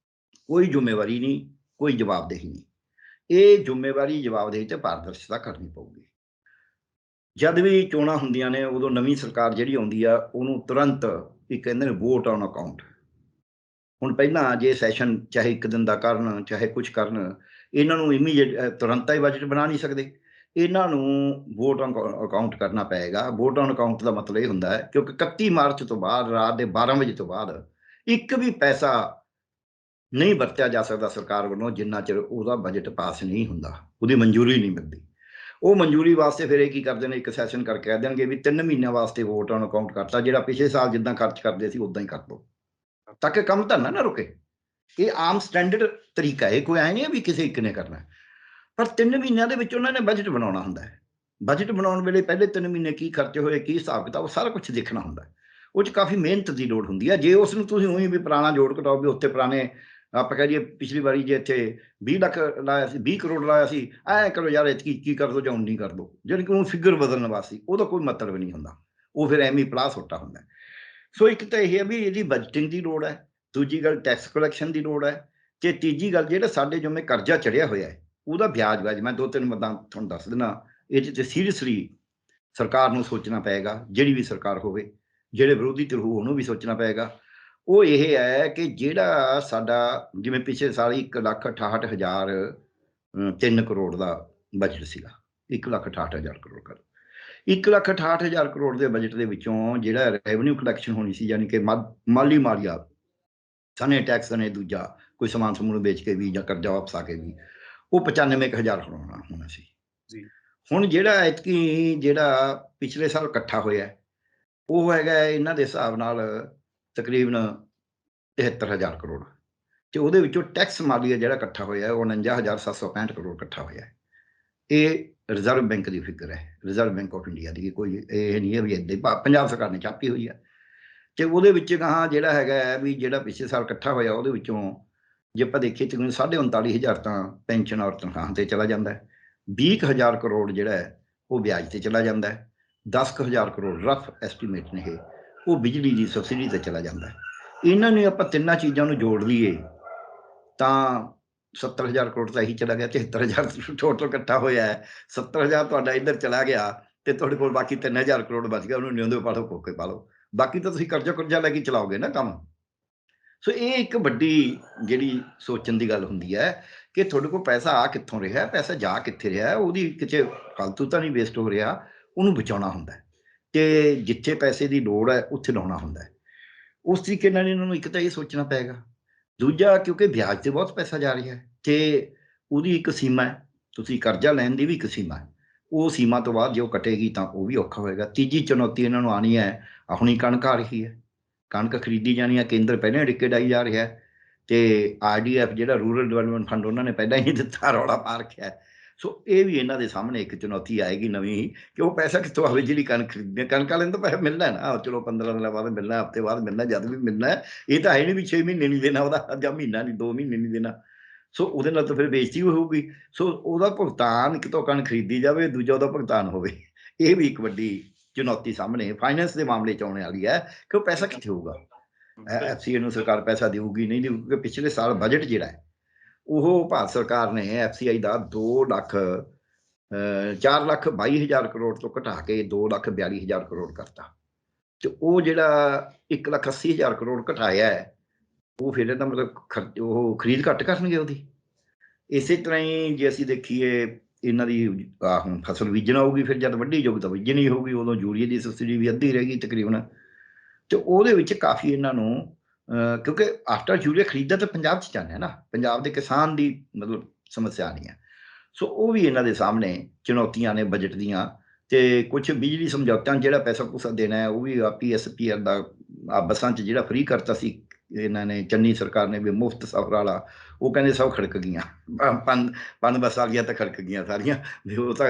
ਕੋਈ ਜ਼ਿੰਮੇਵਾਰੀ ਨਹੀਂ, ਕੋਈ ਜਵਾਬਦੇਹੀ ਨਹੀਂ। ਇਹ ਜ਼ਿੰਮੇਵਾਰੀ, ਜਵਾਬਦੇਹੀ ਤੇ ਪਾਰਦਰਸ਼ਤਾ ਕਰਨੀ ਪਊਗੀ। ਜਦ ਵੀ ਚੋਣਾਂ ਹੁੰਦੀਆਂ ਨੇ ਉਦੋਂ ਨਵੀਂ ਸਰਕਾਰ ਜਿਹੜੀ ਆਉਂਦੀ ਆ ਉਹਨੂੰ ਤੁਰੰਤ ਇੱਕ ਕਹਿੰਦੇ ਨੇ ਵੋਟ ਔਨ ਅਕਾਊਂਟ। ਹੁਣ ਪਹਿਲਾਂ ਜੇ ਸੈਸ਼ਨ ਚਾਹੇ 1 ਦਿਨ ਦਾ ਕਰਨ, ਚਾਹੇ ਕੁਛ ਕਰਨ, ਇਹਨਾਂ ਨੂੰ ਇਮੀਡੀਏਟ ਤੁਰੰਤ ਹੀ ਬਜਟ ਬਣਾ ਨਹੀਂ ਸਕਦੇ। ਇਹਨਾਂ ਨੂੰ ਵੋਟ ਔਨ ਅਕਾਊਂਟ ਕਰਨਾ ਪਏਗਾ। ਵੋਟ ਔਨ ਅਕਾਊਂਟ ਦਾ ਮਤਲਬ ਇਹ ਹੁੰਦਾ ਹੈ ਕਿਉਂਕਿ 31 ਮਾਰਚ ਤੋਂ ਬਾਅਦ ਰਾਤ ਦੇ 12 ਵਜੇ ਤੋਂ ਬਾਅਦ ਇੱਕ ਵੀ ਪੈਸਾ ਨਹੀਂ ਵਰਤਿਆ ਜਾ ਸਕਦਾ ਸਰਕਾਰ ਵੱਲੋਂ, ਜਿੰਨਾ ਚਿਰ ਉਹਦਾ ਬਜਟ ਪਾਸ ਨਹੀਂ ਹੁੰਦਾ, ਉਹਦੀ ਮਨਜ਼ੂਰੀ ਨਹੀਂ ਮਿਲਦੀ। ਉਹ ਮਨਜ਼ੂਰੀ ਵਾਸਤੇ ਫਿਰ ਇਹ ਕੀ ਕਰਦੇ ਨੇ, ਇੱਕ ਸੈਸ਼ਨ ਕਰਕੇ ਕਹਿ ਦੇਣਗੇ ਵੀ 3 ਮਹੀਨਿਆਂ ਵਾਸਤੇ ਵੋਟ ਔਨ ਅਕਾਊਂਟ ਕਰਤਾ, ਜਿਹੜਾ ਪਿਛਲੇ ਸਾਲ ਜਿੱਦਾਂ ਖਰਚ ਕਰਦੇ ਸੀ ਉਦਾਂ ਹੀ ਕਰ ਦਿਓ, ਤਾਂ ਕਿ ਕੰਮ ਧੰਦਾ ਨਾ ਰੁਕੇ। ਇਹ ਆਮ ਸਟੈਂਡਰਡ ਤਰੀਕਾ ਹੈ, ਕੋਈ ਐਂ ਨਹੀਂ ਹੈ ਵੀ ਕਿਸੇ ਇੱਕ ਨੇ ਕਰਨਾ। ਪਰ 3 ਮਹੀਨਿਆਂ ਦੇ ਵਿੱਚ ਉਹਨਾਂ ਨੇ ਬਜਟ ਬਣਾਉਣਾ ਹੁੰਦਾ ਹੈ। ਬਜਟ ਬਣਾਉਣ ਵੇਲੇ ਪਹਿਲੇ 3 ਮਹੀਨੇ ਕੀ ਖਰਚੇ ਹੋਏ, ਕੀ ਹਿਸਾਬ ਕਿਤਾਬ, ਸਾਰਾ ਕੁਛ ਦੇਖਣਾ ਹੁੰਦਾ ਹੈ। ਉਹ 'ਚ ਕਾਫੀ ਮਿਹਨਤ ਦੀ ਲੋੜ ਹੁੰਦੀ ਹੈ। ਜੇ ਉਸ ਨੂੰ ਤੁਸੀਂ ਊਈਂ ਵੀ ਪੁਰਾਣਾ ਜੋੜ ਘਟਾਓ ਵੀ ਉੱਥੇ ਪੁਰਾਣੇ ਆਪਾਂ ਕਹਿ ਦਈਏ ਪਿਛਲੀ ਵਾਰੀ ਜੇ ਇੱਥੇ 20 ਲੱਖ ਲਾਇਆ ਸੀ, 20 ਕਰੋੜ ਲਾਇਆ ਸੀ, ਐਂ ਕਰੋ ਯਾਰ ਐਤਕੀ 21 ਕਰ ਦਿਓ ਜਾਂ 19 ਕਰ ਦਿਓ, ਜਾਣੀ ਕਿ ਉਹ ਫਿਗਰ ਬਦਲਣ ਵਾਸਤੇ ਉਹਦਾ ਕੋਈ ਮਤਲਬ ਨਹੀਂ ਹੁੰਦਾ। ਉਹ ਫਿਰ ਐਵੇਂ ਹੀ ਪਲਾਹ ਸੁੱਟਾ ਹੁੰਦਾ ਹੈ। ਸੋ ਇੱਕ ਤਾਂ ਇਹ ਹੈ ਵੀ ਇਹਦੀ ਬਜਟਿੰਗ ਦੀ ਲੋੜ ਹੈ, ਦੂਜੀ ਗੱਲ ਟੈਕਸ ਕਲੈਕਸ਼ਨ ਦੀ ਲੋੜ ਹੈ, ਤੇ ਤੀਜੀ ਗੱਲ ਜਿਹੜਾ ਸਾਡੇ ਜਿਵੇਂ ਕਰਜ਼ਾ ਚੜਿਆ ਹੋਇਆ ਹੈ ਉਹਦਾ ਵਿਆਜ ਮੈਂ 2-3 ਮੱਦਾਂ ਤੁਹਾਨੂੰ ਦੱਸ ਦਿੰਦਾ। ਇਹ 'ਚ ਤੇ ਸੀਰੀਅਸਲੀ ਸਰਕਾਰ ਨੂੰ ਸੋਚਣਾ ਪਏਗਾ, ਜਿਹੜੀ ਵੀ ਸਰਕਾਰ ਹੋਵੇ, ਜਿਹੜੇ ਵਿਰੋਧੀ ਧਿਰ ਹੋਣ ਉਹਨੂੰ ਵੀ ਸੋਚਣਾ ਪਏਗਾ। ਉਹ ਇਹ ਹੈ ਕਿ ਜਿਹੜਾ ਸਾਡਾ ਜਿਵੇਂ ਪਿਛਲੇ ਸਾਲ 1,68,000 3 ਕਰੋੜ ਦਾ ਬਜਟ ਸੀਗਾ, 1,68,000 ਕਰੋੜ ਕਰ 1,68,000 ਕਰੋੜ ਦੇ ਬਜਟ ਦੇ ਵਿੱਚੋਂ ਜਿਹੜਾ ਰੈਵਨਿਊ ਕਲੈਕਸ਼ਨ ਹੋਣੀ ਸੀ, ਯਾਨੀ ਕਿ ਮਾਲੀ ਮਾਲੀਆ ਸਣੇ ਟੈਕਸ ਸਣੇ ਦੂਜਾ ਕੋਈ ਸਮਾਨ ਸਮੂਨ ਵੇਚ ਕੇ ਵੀ ਜਾਂ ਕਰਜ਼ਾ ਵਾਪਸ ਆ ਕੇ ਵੀ, ਉਹ 95,000 ਹੋਣਾ ਸੀ ਜੀ। ਹੁਣ ਜਿਹੜਾ ਐਤਕੀ ਜਿਹੜਾ ਪਿਛਲੇ ਸਾਲ ਇਕੱਠਾ ਹੋਇਆ ਉਹ ਹੈਗਾ ਇਹਨਾਂ ਦੇ ਹਿਸਾਬ ਨਾਲ ਤਕਰੀਬਨ 73,000 ਕਰੋੜ, ਤੇ ਉਹਦੇ ਵਿੱਚੋਂ ਟੈਕਸ ਮਾਲੀਆ ਜਿਹੜਾ ਇਕੱਠਾ ਹੋਇਆ ਉਹ 49,765 ਕਰੋੜ ਇਕੱਠਾ ਹੋਇਆ। ਇਹ ਰਿਜ਼ਰਵ ਬੈਂਕ ਦੀ ਫਿਗਰ ਹੈ, ਰਿਜ਼ਰਵ ਬੈਂਕ ਆਫ ਇੰਡੀਆ ਦੀ, ਕੋਈ ਇਹ ਨਹੀਂ ਹੈ ਵੀ ਇੱਦਾਂ ਹੀ ਪੰਜਾਬ ਸਰਕਾਰ ਨੇ ਛਾਪੀ ਹੋਈ ਹੈ। ਤੇ ਉਹਦੇ ਵਿੱਚ ਗਾਹਾਂ ਜਿਹੜਾ ਹੈਗਾ ਵੀ ਜਿਹੜਾ ਪਿਛਲੇ ਸਾਲ ਇਕੱਠਾ ਹੋਇਆ ਉਹਦੇ ਵਿੱਚੋਂ ਜੇ ਆਪਾਂ ਦੇਖੀਏ ਤਕਰੀਬਨ 39,500 ਤਾਂ ਪੈਨਸ਼ਨ ਔਰ ਤਨਖਾਹਾਂ ਤੇ ਚਲਾ ਜਾਂਦਾ ਹੈ, 20,000 ਕਰੋੜ ਜਿਹੜਾ ਹੈ ਉਹ ਵਿਆਜ ਤੇ ਚਲਾ ਜਾਂਦਾ ਹੈ, 10,000 ਕਰੋੜ ਰਫ ਐਸਟੀਮੇਟ ਨੇ ਉਹ ਬਿਜਲੀ ਦੀ ਸਬਸਿਡੀ ਤੇ ਚਲਾ ਜਾਂਦਾ ਹੈ। ਇਹਨਾਂ ਨੂੰ ਆਪਾਂ ਤਿੰਨਾਂ ਚੀਜ਼ਾਂ ਨੂੰ ਜੋੜ ਲਈਏ ਤਾਂ 70,000 ਕਰੋੜ ਤਾਂ ਇਹੀ ਚਲਾ ਗਿਆ, 73,000 ਟੋਟਲ ਇਕੱਠਾ ਹੋਇਆ ਹੈ। 70,000 ਤੁਹਾਡਾ ਇੱਧਰ ਚਲਾ ਗਿਆ ਤੇ ਤੁਹਾਡੇ ਕੋਲ ਬਾਕੀ 3,000 ਕਰੋੜ ਬਚ ਗਿਆ, ਉਹਨੂੰ ਨਿਉਂਦੇ ਪਾ ਲਓ, ਕੋਕੇ ਪਾ ਲਓ, ਬਾਕੀ ਤਾਂ ਤੁਸੀਂ ਕਰਜ਼ਾ ਲੈ ਕੇ ਚਲਾਓਗੇ ਨਾ ਕੰਮ। ਸੋ ਇਹ ਇੱਕ ਵੱਡੀ ਜਿਹੜੀ ਸੋਚਣ ਦੀ ਗੱਲ ਹੁੰਦੀ ਹੈ ਕਿ ਤੁਹਾਡੇ ਕੋਲ ਪੈਸਾ ਆ ਕਿੱਥੋਂ ਰਿਹਾ, ਪੈਸਾ ਜਾ ਕਿੱਥੇ ਰਿਹਾ, ਉਹਦੀ ਕਿਤੇ ਫਾਲਤੂ ਤਾਂ ਨਹੀਂ ਵੇਸਟ ਹੋ ਰਿਹਾ, ਉਹਨੂੰ ਬਚਾਉਣਾ ਹੁੰਦਾ ਹੈ, ਤੇ ਜਿੱਥੇ ਪੈਸੇ ਦੀ ਲੋੜ ਹੈ ਉੱਥੇ ਲਾਉਣਾ ਹੁੰਦਾ ਹੈ। ਉਸ ਤਰੀਕੇ ਨਾਲ ਇਹਨਾਂ ਨੂੰ ਇੱਕ ਤਾਂ ਇਹ ਸੋਚਣਾ ਪਏਗਾ, ਦੂਜਾ ਕਿਉਂਕਿ ਵਿਆਜ ਤੇ ਬਹੁਤ ਪੈਸਾ ਜਾ ਰਿਹਾ ਹੈ ਤੇ ਉਹਦੀ ਇੱਕ ਸੀਮਾ ਹੈ, ਤੁਸੀਂ ਕਰਜ਼ਾ ਲੈਣ ਦੀ ਵੀ ਇੱਕ ਸੀਮਾ ਹੈ, ਉਹ ਸੀਮਾ ਤੋਂ ਬਾਅਦ ਜੇ ਉਹ ਕੱਟੇਗੀ ਤਾਂ ਉਹ ਵੀ ਔਖਾ ਹੋਏਗਾ। ਤੀਜੀ ਚੁਣੌਤੀ ਇਹਨਾਂ ਨੂੰ ਆਉਣੀ ਹੈ, ਹੁਣੀ ਕਣਕ ਆ ਰਹੀ ਹੈ, ਕਣਕ ਖਰੀਦੀ ਜਾਣੀ ਹੈ, ਕੇਂਦਰ ਪਹਿਲਾਂ ਡਿੱਕੇ ਡਾਈ ਜਾ ਰਿਹਾ ਹੈ, ਤੇ RDF ਜਿਹੜਾ ਰੂਰਲ ਡਿਵੈਲਪਮੈਂਟ ਫੰਡ ਉਹਨਾਂ ਨੇ ਪਹਿਲਾਂ ਹੀ ਦਿੱਤਾ, ਰੌਲਾ ਪਾ ਰੱਖਿਆ ਹੈ। ਸੋ ਇਹ ਵੀ ਇਹਨਾਂ ਦੇ ਸਾਹਮਣੇ ਇੱਕ ਚੁਣੌਤੀ ਆਏਗੀ ਨਵੀਂ, ਕਿ ਉਹ ਪੈਸਾ ਕਿੱਥੋਂ ਆਵੇ ਜਿਹੜੀ ਕਣਕ ਖਰੀਦਣੀ, ਕਣਕ ਵਾਲੇ ਨੂੰ ਤਾਂ ਪੈਸਾ ਮਿਲਣਾ ਹੈ ਨਾ, ਚਲੋ 15 ਦਿਨਾਂ ਬਾਅਦ ਮਿਲਣਾ, ਹਫ਼ਤੇ ਬਾਅਦ ਮਿਲਣਾ, ਜਦ ਵੀ ਮਿਲਣਾ ਹੈ। ਇਹ ਤਾਂ ਹੈ ਨਹੀਂ ਵੀ 6 ਮਹੀਨੇ ਨਹੀਂ ਦੇਣਾ ਉਹਦਾ, ਜਾਂ ਮਹੀਨਾ ਨਹੀਂ, 2 ਮਹੀਨੇ ਨਹੀਂ ਦੇਣਾ। ਸੋ ਉਹਦੇ ਨਾਲ ਤਾਂ ਫਿਰ ਬੇਇੱਜ਼ਤੀ ਹੋਊਗੀ। ਸੋ ਉਹਦਾ ਭੁਗਤਾਨ ਕਿਤੋਂ ਕਣਕ ਖਰੀਦੀ ਜਾਵੇ, ਦੂਜਾ ਉਹਦਾ ਭੁਗਤਾਨ ਹੋਵੇ। ਇਹ ਵੀ ਇੱਕ ਵੱਡੀ ਚੁਣੌਤੀ ਸਾਹਮਣੇ ਫਾਈਨੈਂਸ ਦੇ ਮਾਮਲੇ 'ਚ ਆਉਣ ਵਾਲੀ ਹੈ ਕਿ ਉਹ ਪੈਸਾ ਕਿੱਥੇ ਹੋਊਗਾ। ਐਫਸੀਏ ਨੂੰ ਸਰਕਾਰ ਪੈਸਾ ਦੇਊਗੀ ਨਹੀਂ ਦੇਊਗੀ, ਕਿਉਂਕਿ ਪਿਛਲੇ ਸਾਲ ਬਜਟ ਜਿਹੜਾ ਹੈ ਉਹ ਭਾਰਤ ਸਰਕਾਰ ਨੇ ਐਫਸੀਆਈ ਦਾ 4,22,000 ਕਰੋੜ ਤੋਂ ਘਟਾ ਕੇ 2,42,000 ਕਰੋੜ ਕਰਤਾ। ਤੇ ਉਹ ਜਿਹੜਾ 1,80,000 ਕਰੋੜ ਘਟਾਇਆ ਹੈ, ਉਹ ਫਿਰ ਇਹਦਾ ਮਤਲਬ ਉਹ ਖਰੀਦ ਘੱਟ ਕਰਨਗੇ ਉਹਦੀ। ਇਸੇ ਤਰ੍ਹਾਂ ਹੀ ਜੇ ਅਸੀਂ ਦੇਖੀਏ ਇਹਨਾਂ ਦੀ ਹੁਣ ਫਸਲ ਬੀਜਣਾ ਹੋਊਗੀ, ਫਿਰ ਜਦ ਵੱਢੀ ਜਾਊਗੀ ਤਾਂ ਬੀਜਣੀ ਹੋਊਗੀ, ਉਦੋਂ ਯੂਰੀਏ ਦੀ ਸਬਸਿਡੀ ਵੀ ਅੱਧੀ ਰਹੇਗੀ ਤਕਰੀਬਨ। ਤੇ ਉਹਦੇ ਵਿੱਚ ਕਾਫੀ ਇਹਨਾਂ ਨੂੰ ਕਿਉਂਕਿ ਆਫਟਰ ਯੂਰੀਆ ਖਰੀਦਦਾ ਤਾਂ ਪੰਜਾਬ 'ਚ ਚਾਹੁੰਦੇ ਆ ਨਾ, ਪੰਜਾਬ ਦੇ ਕਿਸਾਨ ਦੀ ਮਤਲਬ ਸਮੱਸਿਆ ਨਹੀਂ ਹੈ। ਸੋ ਉਹ ਵੀ ਇਹਨਾਂ ਦੇ ਸਾਹਮਣੇ ਚੁਣੌਤੀਆਂ ਨੇ ਬਜਟ ਦੀਆਂ। ਤੇ ਕੁਝ ਬਿਜਲੀ ਸਮਝੌਤਿਆਂ 'ਚ ਜਿਹੜਾ ਪੈਸਾ ਪੂਸਾ ਦੇਣਾ ਹੈ ਉਹ ਵੀ PSPR ਦਾ ਬੱਸਾਂ 'ਚ ਜਿਹੜਾ ਫ੍ਰੀ ਕਰਤਾ ਸੀ ਇਹਨਾਂ ਨੇ, ਚੰਨੀ ਸਰਕਾਰ ਨੇ ਵੀ ਮੁਫਤ ਸਫ਼ਰ ਵਾਲਾ, ਉਹ ਕਹਿੰਦੇ ਸਭ ਖੜਕ ਗਈਆਂ। ਪੰਜ ਬੱਸਾਂ ਆ ਗਈਆਂ ਤਾਂ ਖੜਕ ਗਈਆਂ ਸਾਰੀਆਂ, ਵੀ ਉਹ ਤਾਂ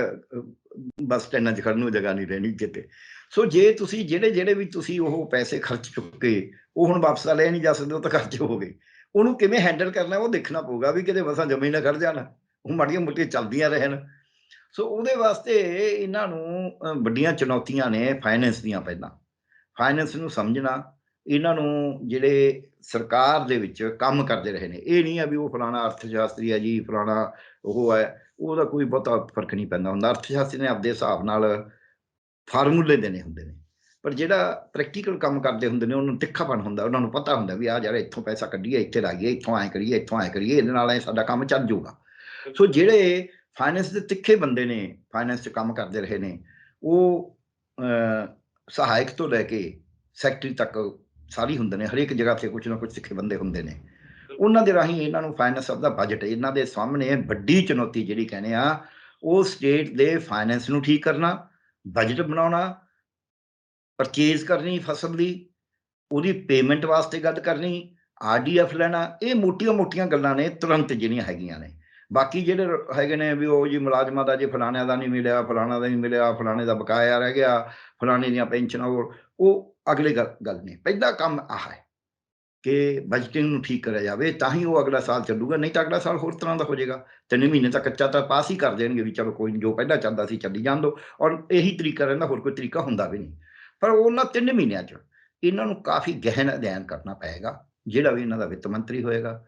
ਬੱਸ ਸਟੈਂਡਾਂ 'ਚ ਖੜਨ ਨੂੰ ਜਗ੍ਹਾ ਨਹੀਂ ਰਹਿਣੀ ਕਿਤੇ। ਸੋ ਜੇ ਤੁਸੀਂ ਜਿਹੜੇ ਵੀ ਤੁਸੀਂ ਉਹ ਪੈਸੇ ਖਰਚ ਚੁੱਕੇ, ਉਹ ਹੁਣ ਵਾਪਸ ਤਾਂ ਲੈ ਨਹੀਂ ਜਾ ਸਕਦੇ, ਉਹ ਤਾਂ ਖਰਚ ਹੋ ਗਏ। ਉਹਨੂੰ ਕਿਵੇਂ ਹੈਂਡਲ ਕਰਨਾ ਉਹ ਦੇਖਣਾ ਪਊਗਾ, ਵੀ ਕਿਤੇ ਬੱਸਾਂ ਜਮੀ ਨਾ ਖੜ ਜਾਣ, ਉਹ ਮਾੜੀਆਂ ਮੋਟੀਆਂ ਚੱਲਦੀਆਂ ਰਹਿਣ। ਸੋ ਉਹਦੇ ਵਾਸਤੇ ਇਹਨਾਂ ਨੂੰ ਵੱਡੀਆਂ ਚੁਣੌਤੀਆਂ ਨੇ ਫਾਈਨੈਂਸ ਦੀਆਂ। ਪਹਿਲਾਂ ਫਾਈਨੈਂਸ ਨੂੰ ਸਮਝਣਾ, ਇਹਨਾਂ ਨੂੰ ਜਿਹੜੇ ਸਰਕਾਰ ਦੇ ਵਿੱਚ ਕੰਮ ਕਰਦੇ ਰਹੇ ਨੇ, ਇਹ ਨਹੀਂ ਹੈ ਵੀ ਉਹ ਫਲਾਣਾ ਅਰਥ ਸ਼ਾਸਤਰੀ ਹੈ ਜੀ, ਫਲਾਣਾ ਉਹ ਹੈ, ਉਹਦਾ ਕੋਈ ਬਹੁਤਾ ਫਰਕ ਨਹੀਂ ਪੈਂਦਾ ਹੁੰਦਾ। ਅਰਥ ਸ਼ਾਸਤਰੀ ਨੇ ਆਪਦੇ ਹਿਸਾਬ ਨਾਲ ਫਾਰਮੂਲੇ ਦੇਣੇ ਹੁੰਦੇ ਨੇ, ਪਰ ਜਿਹੜਾ ਪ੍ਰੈਕਟੀਕਲ ਕੰਮ ਕਰਦੇ ਹੁੰਦੇ ਨੇ ਉਹਨੂੰ ਤਿੱਖਾਪਨ ਹੁੰਦਾ, ਉਹਨਾਂ ਨੂੰ ਪਤਾ ਹੁੰਦਾ ਵੀ ਆਹ ਯਾਰ ਇੱਥੋਂ ਪੈਸਾ ਕੱਢੀਏ, ਇੱਥੇ ਲਾਈਏ, ਇੱਥੋਂ ਐਂ ਕਰੀਏ, ਇੱਥੋਂ ਐਂ ਕਰੀਏ, ਇਹਦੇ ਨਾਲ ਸਾਡਾ ਕੰਮ ਚੱਲ ਜਾਊਗਾ। ਸੋ ਜਿਹੜੇ ਫਾਈਨੈਂਸ ਦੇ ਤਿੱਖੇ ਬੰਦੇ ਨੇ, ਫਾਈਨੈਂਸ 'ਚ ਕੰਮ ਕਰਦੇ ਰਹੇ ਨੇ, ਉਹ ਸਹਾਇਕ ਤੋਂ ਲੈ ਕੇ ਸੈਕਟਰੀ ਤੱਕ ਸਾਰੀ ਹੁੰਦੇ ਨੇ, ਹਰੇਕ ਜਗ੍ਹਾ 'ਤੇ ਕੁਛ ਨਾ ਕੁਛ ਤਿੱਖੇ ਬੰਦੇ ਹੁੰਦੇ ਨੇ। ਉਹਨਾਂ ਦੇ ਰਾਹੀਂ ਇਹਨਾਂ ਨੂੰ ਫਾਈਨੈਂਸ ਦਾ ਬਜਟ, ਇਹਨਾਂ ਦੇ ਸਾਹਮਣੇ ਵੱਡੀ ਚੁਣੌਤੀ ਜਿਹੜੀ ਕਹਿੰਦੇ ਆ, ਉਹ ਸਟੇਟ ਦੇ ਫਾਈਨੈਂਸ ਨੂੰ ਠੀਕ ਕਰਨਾ, ਬਜਟ ਬਣਾਉਣਾ, ਪਰਚੇਜ਼ ਕਰਨੀ ਫਸਲ ਦੀ, ਉਹਦੀ ਪੇਮੈਂਟ ਵਾਸਤੇ ਗੱਲ ਕਰਨੀ, RDF ਲੈਣਾ। ਇਹ ਮੋਟੀਆਂ ਗੱਲਾਂ ਨੇ ਤੁਰੰਤ ਜਿਹੜੀਆਂ ਹੈਗੀਆਂ ਨੇ। ਬਾਕੀ ਜਿਹੜੇ ਹੈਗੇ ਨੇ ਵੀ ਉਹ ਜੀ ਮੁਲਾਜ਼ਮਾਂ ਦਾ ਜੇ ਫਲਾਣਿਆਂ ਦਾ ਨਹੀਂ ਮਿਲਿਆ, ਫਲਾਣਾ ਦਾ ਨਹੀਂ ਮਿਲਿਆ, ਫਲਾਣੇ ਦਾ ਬਕਾਇਆ ਰਹਿ ਗਿਆ, ਫਲਾਣੇ ਦੀਆਂ ਪੈਨਸ਼ਨਾਂ, ਉਹ ਅਗਲੇ ਗੱਲ ਨੇ। ਪਹਿਲਾ ਕੰਮ ਆਹ ਹੈ ਕਿ ਬਜਟਿੰਗ ਨੂੰ ਠੀਕ ਕਰਿਆ ਜਾਵੇ, ਤਾਂ ਹੀ ਉਹ ਅਗਲਾ ਸਾਲ ਚੱਲੂਗਾ, ਨਹੀਂ ਤਾਂ ਅਗਲਾ ਸਾਲ ਹੋਰ ਤਰ੍ਹਾਂ ਦਾ ਹੋ ਜਾਏਗਾ। 3 ਮਹੀਨੇ ਤਾਂ ਕੱਚਾ ਤਾਂ ਪਾਸ ਹੀ ਕਰ ਦੇਣਗੇ ਵੀ ਚਲੋ ਕੋਈ ਨਹੀਂ, ਜੋ ਪਹਿਲਾਂ ਚੱਲਦਾ ਸੀ ਚੱਲੀ ਜਾਣ ਦਿਓ, ਔਰ ਇਹੀ ਤਰੀਕਾ ਰਹਿੰਦਾ, ਹੋਰ ਕੋਈ ਤਰੀਕਾ ਹੁੰਦਾ ਵੀ ਨਹੀਂ। ਪਰ ਉਹਨਾਂ 3 ਮਹੀਨਿਆਂ 'ਚ ਇਹਨਾਂ ਨੂੰ ਕਾਫੀ ਗਹਿਨ ਅਧਿਐਨ ਕਰਨਾ ਪਏਗਾ। ਜਿਹੜਾ ਵੀ ਇਹਨਾਂ ਦਾ ਵਿੱਤ ਮੰਤਰੀ ਹੋਏਗਾ,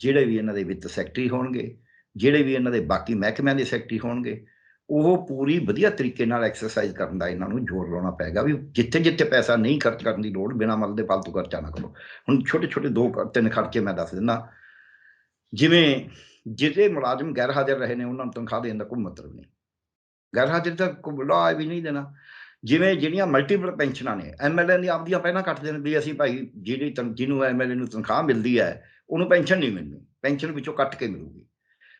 ਜਿਹੜੇ ਵੀ ਇਹਨਾਂ ਦੇ ਵਿੱਤ ਸੈਕਟਰੀ ਹੋਣਗੇ, ਜਿਹੜੇ ਵੀ ਇਹਨਾਂ ਦੇ ਬਾਕੀ ਮਹਿਕਮਿਆਂ ਦੇ ਸੈਕਟਰੀ ਹੋਣਗੇ, ਉਹ ਪੂਰੀ ਵਧੀਆ ਤਰੀਕੇ ਨਾਲ ਐਕਸਰਸਾਈਜ਼ ਕਰਨ ਦਾ ਇਹਨਾਂ ਨੂੰ ਜ਼ੋਰ ਲਾਉਣਾ ਪਏਗਾ ਵੀ ਜਿੱਥੇ ਪੈਸਾ ਨਹੀਂ ਖਰਚ ਕਰਨ ਦੀ ਲੋੜ, ਬਿਨਾਂ ਮਤਲਬ ਦੇ ਫਾਲਤੂ ਖਰਚਾ ਨਾ ਕਰੋ। ਹੁਣ ਛੋਟੇ 2-3 ਖਰਚੇ ਮੈਂ ਦੱਸ ਦਿੰਦਾ। ਜਿਵੇਂ ਜਿਹੜੇ ਮੁਲਾਜ਼ਮ ਗੈਰ ਹਾਜ਼ਰ ਰਹੇ ਨੇ, ਉਹਨਾਂ ਨੂੰ ਤਨਖਾਹ ਦੇਣ ਦਾ ਕੋਈ ਮਤਲਬ ਨਹੀਂ, ਗੈਰ ਹਾਜ਼ਰ ਤਾਂ ਕੋਈ ਲਾਅ ਵੀ ਨਹੀਂ ਦੇਣਾ। ਜਿਵੇਂ ਜਿਹੜੀਆਂ ਮਲਟੀਪਲ ਪੈਨਸ਼ਨਾਂ ਨੇ, MLA ਦੀਆਂ ਆਪਦੀਆਂ ਪਹਿਲਾਂ ਕੱਟਦੇ ਨੇ ਵੀ ਅਸੀਂ ਭਾਈ ਜਿਹਨੂੰ MLA ਨੂੰ ਤਨਖਾਹ ਮਿਲਦੀ ਹੈ ਉਹਨੂੰ ਪੈਨਸ਼ਨ ਨਹੀਂ ਮਿਲਣੀ, ਪੈਨਸ਼ਨ ਵਿੱਚੋਂ ਕੱਟ ਕੇ ਮਿਲੂਗੀ।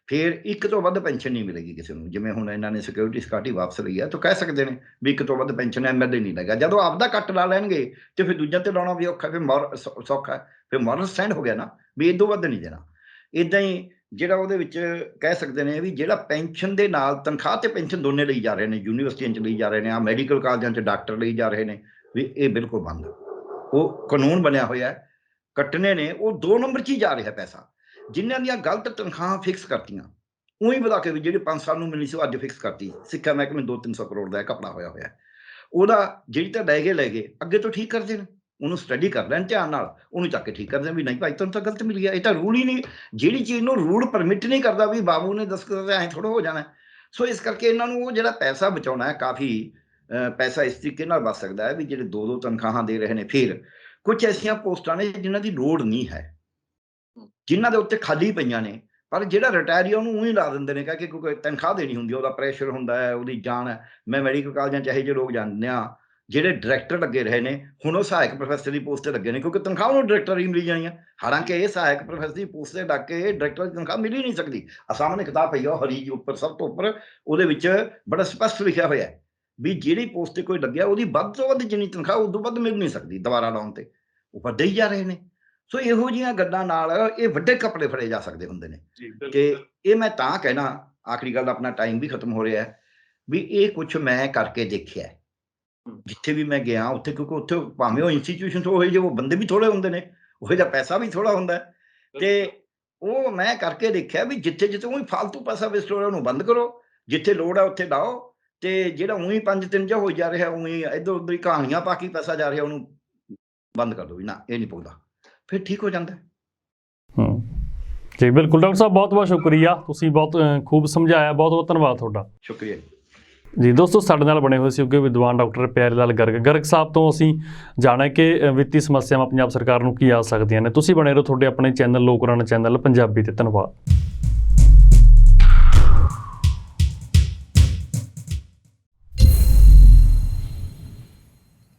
ਫਿਰ 1 ਤੋਂ ਵੱਧ ਪੈਨਸ਼ਨ ਨਹੀਂ ਮਿਲੇਗੀ ਕਿਸੇ ਨੂੰ। ਜਿਵੇਂ ਹੁਣ ਇਹਨਾਂ ਨੇ ਸਿਕਿਉਰਿਟੀ ਸਕਾਟੀ ਵਾਪਸ ਲਈ ਹੈ, ਤਾਂ ਕਹਿ ਸਕਦੇ ਨੇ ਵੀ 1 ਤੋਂ ਵੱਧ ਪੈਨਸ਼ਨ MLA ਨਹੀਂ ਲਏਗਾ। ਜਦੋਂ ਆਪਦਾ ਕੱਟ ਲਾ ਲੈਣਗੇ ਤੇ ਫਿਰ ਦੂਜਿਆਂ ਤੇ ਲਾਉਣਾ ਵੀ ਔਖਾ, ਫਿਰ ਸੌਖਾ, ਫਿਰ ਮੋਰਲ ਸਟੈਂਡ ਹੋ ਗਿਆ ਨਾ ਵੀ ਇਹ ਤੋਂ ਵੱਧ ਨਹੀਂ ਦੇਣਾ। ਇੱਦਾਂ ਹੀ ਜਿਹੜਾ ਉਹਦੇ ਵਿੱਚ ਕਹਿ ਸਕਦੇ ਨੇ ਵੀ ਜਿਹੜਾ ਪੈਨਸ਼ਨ ਦੇ ਨਾਲ ਤਨਖਾਹ ਤੇ ਪੈਨਸ਼ਨ ਦੋਨੇ ਲਈ ਜਾ ਰਹੇ ਨੇ, ਯੂਨੀਵਰਸਿਟੀਆਂ 'ਚ ਲਈ ਜਾ ਰਹੇ ਨੇ, ਆ ਮੈਡੀਕਲ ਕਾਲਜਾਂ 'ਚ ਡਾਕਟਰ ਲਈ ਜਾ ਰਹੇ ਨੇ, ਵੀ ਇਹ ਬਿਲਕੁਲ ਬੰਦ। ਉਹ ਕਾਨੂੰਨ ਬਣਿਆ ਹੋਇਆ, ਕੱਟਣੇ ਨੇ, ਉਹ 2 ਨੰਬਰ 'ਚ ਹੀ ਜਾ ਰਿਹਾ ਪੈਸਾ। ਜਿਨ੍ਹਾਂ ਦੀਆਂ ਗਲਤ ਤਨਖਾਹਾਂ ਫਿਕਸ ਕਰਤੀਆਂ, ਉਹੀ ਵਧਾ ਕੇ ਵੀ ਜਿਹੜੀ 5 ਸਾਲ ਨੂੰ ਮਿਲਣੀ ਸੀ ਉਹ ਅੱਜ ਫਿਕਸ ਕਰਤੀ। ਸਿੱਖਿਆ ਮਹਿਕਮੇ 200-300 ਕਰੋੜ ਦਾ ਘਪਲਾ ਹੋਇਆ। ਉਹਦਾ ਜਿਹੜੀ ਤਾਂ ਲੈ ਗਏ, ਅੱਗੇ ਤੋਂ ਠੀਕ ਕਰਦੇ ਨੇ, ਉਹਨੂੰ ਸਟੱਡੀ ਕਰ ਲੈਣ ਧਿਆਨ ਨਾਲ, ਉਹਨੂੰ ਚੱਕ ਕੇ ਠੀਕ ਕਰਦੇ ਵੀ ਨਹੀਂ ਭਾਈ ਤੁਹਾਨੂੰ ਤਾਂ ਗਲਤ ਮਿਲ ਗਿਆ। ਇਹ ਤਾਂ ਰੂਲ ਹੀ ਨਹੀਂ, ਜਿਹੜੀ ਚੀਜ਼ ਨੂੰ ਰੂਲ ਪਰਮਿਟ ਨਹੀਂ ਕਰਦਾ ਵੀ ਬਾਬੂ ਨੇ ਦਸਤਖਤ ਐਂ ਥੋੜ੍ਹਾ ਹੋ ਜਾਣਾ। ਸੋ ਇਸ ਕਰਕੇ ਇਹਨਾਂ ਨੂੰ ਉਹ ਜਿਹੜਾ ਪੈਸਾ ਬਚਾਉਣਾ ਹੈ, ਕਾਫੀ ਪੈਸਾ ਇਸ ਤਰੀਕੇ ਨਾਲ ਬਚ ਸਕਦਾ ਹੈ ਵੀ ਜਿਹੜੇ 2-2 ਤਨਖਾਹਾਂ ਦੇ ਰਹੇ ਨੇ। ਫਿਰ ਕੁਝ ਐਸੀਆਂ ਪੋਸਟਾਂ ਨੇ ਜਿਨ੍ਹਾਂ ਦੀ ਲੋੜ ਨਹੀਂ ਹੈ, ਜਿਨ੍ਹਾਂ ਦੇ ਉੱਤੇ ਖਾਲੀ ਪਈਆਂ ਨੇ, ਪਰ ਜਿਹੜਾ ਰਿਟਾਇਰੀ ਉਹਨੂੰ ਊਂ ਹੀ ਲਾ ਦਿੰਦੇ ਨੇ, ਕਹਿ ਕੇ ਕਿਉਂਕਿ ਤਨਖਾਹ ਦੇਣੀ ਹੁੰਦੀ, ਉਹਦਾ ਪ੍ਰੈਸ਼ਰ ਹੁੰਦਾ ਹੈ, ਉਹਦੀ ਜਾਨ ਹੈ। ਮੈਂ ਮੈਡੀਕਲ ਕਾਲਜਾਂ 'ਚ ਇਹੋ ਜਿਹੇ ਲੋਕ ਜਾਣਦੇ ਹਾਂ ਜਿਹੜੇ ਡਾਇਰੈਕਟਰ ਲੱਗੇ ਰਹੇ ਨੇ, ਹੁਣ ਉਹ ਸਹਾਇਕ ਪ੍ਰੋਫੈਸਰ ਦੀ ਪੋਸਟ 'ਤੇ ਲੱਗੇ ਨੇ, ਕਿਉਂਕਿ ਤਨਖਾਹ ਉਹਨੂੰ ਡਾਇਰੈਕਟਰ ਹੀ ਮਿਲੀ ਜਾਣੀ ਹੈ। ਹਾਲਾਂਕਿ ਇਹ ਸਹਾਇਕ ਪ੍ਰੋਫੈਸਰ ਦੀ ਪੋਸਟ 'ਤੇ ਲੱਗ ਕੇ ਡਾਇਰੈਕਟਰ ਦੀ ਤਨਖਾਹ ਮਿਲ ਹੀ ਨਹੀਂ ਸਕਦੀ। ਸਾਹਮਣੇ ਕਿਤਾਬ ਪਈ ਆ ਉਹ ਹਰੀ ਜੀ ਉੱਪਰ, ਸਭ ਤੋਂ ਉੱਪਰ, ਉਹਦੇ ਵਿੱਚ ਬੜਾ ਸਪਸ਼ਟ ਲਿਖਿਆ ਹੋਇਆ ਵੀ ਜਿਹੜੀ ਪੋਸਟ 'ਤੇ ਕੋਈ ਲੱਗਿਆ ਉਹਦੀ ਵੱਧ ਤੋਂ ਵੱਧ ਜਿੰਨੀ ਤਨਖਾਹ ਉਦੋਂ ਵੱਧ ਮਿਲ ਨਹੀਂ ਸਕਦੀ ਦੁਬਾਰਾ ਲਾਉਣ 'ਤੇ, ਉੱਪਰ ਦੇਈ ਜਾ ਰਹੇ ਨੇ। ਸੋ ਇਹੋ ਜਿਹੀਆਂ ਗੱਲਾਂ ਨਾਲ ਇਹ ਵੱਡੇ ਕੱਪੜੇ ਫੜੇ ਜਾ ਸਕਦੇ ਹੁੰਦੇ ਨੇ। ਤੇ ਇਹ ਮੈਂ ਤਾਂ ਕਹਿਣਾ, ਆਖਰੀ ਗੱਲ, ਆਪਣਾ ਟਾਈਮ ਵੀ ਖਤਮ ਹੋ ਰਿਹਾ, ਵੀ ਇਹ ਕੁਛ ਮੈਂ ਕਰਕੇ ਦੇਖਿਆ ਜਿੱਥੇ ਵੀ ਮੈਂ ਗਿਆ ਉੱਥੇ, ਕਿਉਂਕਿ ਉੱਥੇ ਭਾਵੇਂ ਉਹ ਇੰਸਟੀਟਿਊਸ਼ਨ ਤੋਂ ਹੋਏ, ਜੇ ਉਹ ਬੰਦੇ ਵੀ ਥੋੜ੍ਹੇ ਹੁੰਦੇ ਨੇ, ਉਹੋ ਜਿਹਾ ਪੈਸਾ ਵੀ ਥੋੜ੍ਹਾ ਹੁੰਦਾ। ਤੇ ਉਹ ਮੈਂ ਕਰਕੇ ਦੇਖਿਆ ਵੀ ਜਿੱਥੇ ਉਹੀ ਫਾਲਤੂ ਪੈਸਾ ਵੇਸਟ ਹੋ ਰਿਹਾ ਉਹਨੂੰ ਬੰਦ ਕਰੋ, ਜਿੱਥੇ ਲੋੜ ਹੈ ਉੱਥੇ ਲਾਓ, ਤੇ ਜਿਹੜਾ ਊਂ 5-3 ਜਿਹਾ ਹੋਈ ਜਾ ਰਿਹਾ, ਊਂ ਇੱਧਰ ਉੱਧਰ ਹੀ ਕਹਾਣੀਆਂ ਪਾ ਕੇ ਪੈਸਾ ਜਾ ਰਿਹਾ, ਉਹਨੂੰ ਬੰਦ ਕਰ ਦਿਓ ਵੀ ਨਾ, ਇਹ ਨਹੀਂ ਪੁੱਗਦਾ। ਫਿਰ ਠੀਕ ਹੋ ਜਾਂਦਾ। ਹੂੰ ਜੀ ਬਿਲਕੁਲ ਡਾਕਟਰ ਸਾਹਿਬ, ਬਹੁਤ ਬਹੁਤ ਸ਼ੁਕਰੀਆ, ਤੁਸੀਂ ਬਹੁਤ ਖੂਬ ਸਮਝਾਇਆ, ਬਹੁਤ ਬਹੁਤ ਧੰਨਵਾਦ ਤੁਹਾਡਾ। ਸ਼ੁਕਰੀਆ ਜੀ ਦੋਸਤੋ, ਸਾਡੇ ਨਾਲ ਬਣੇ ਹੋਏ ਸੀ ਉੱਘੇ ਵਿਦਵਾਨ ਡਾਕਟਰ ਪਿਆਰੇ ਲਾਲ ਗਰਗ ਸਾਹਿਬ ਤੋਂ ਅਸੀਂ ਜਾਣਿਆ ਕਿ ਵਿੱਤੀ ਸਮੱਸਿਆਵਾਂ ਪੰਜਾਬ ਸਰਕਾਰ ਨੂੰ ਕੀ ਆ ਸਕਦੀਆਂ ਨੇ। ਤੁਸੀਂ ਬਣੇ ਰਹੋ ਤੁਹਾਡੇ ਆਪਣੇ ਚੈਨਲ ਲੋਕ ਰਣ ਚੈਨਲ ਪੰਜਾਬੀ ਤੇ। ਧੰਨਵਾਦ।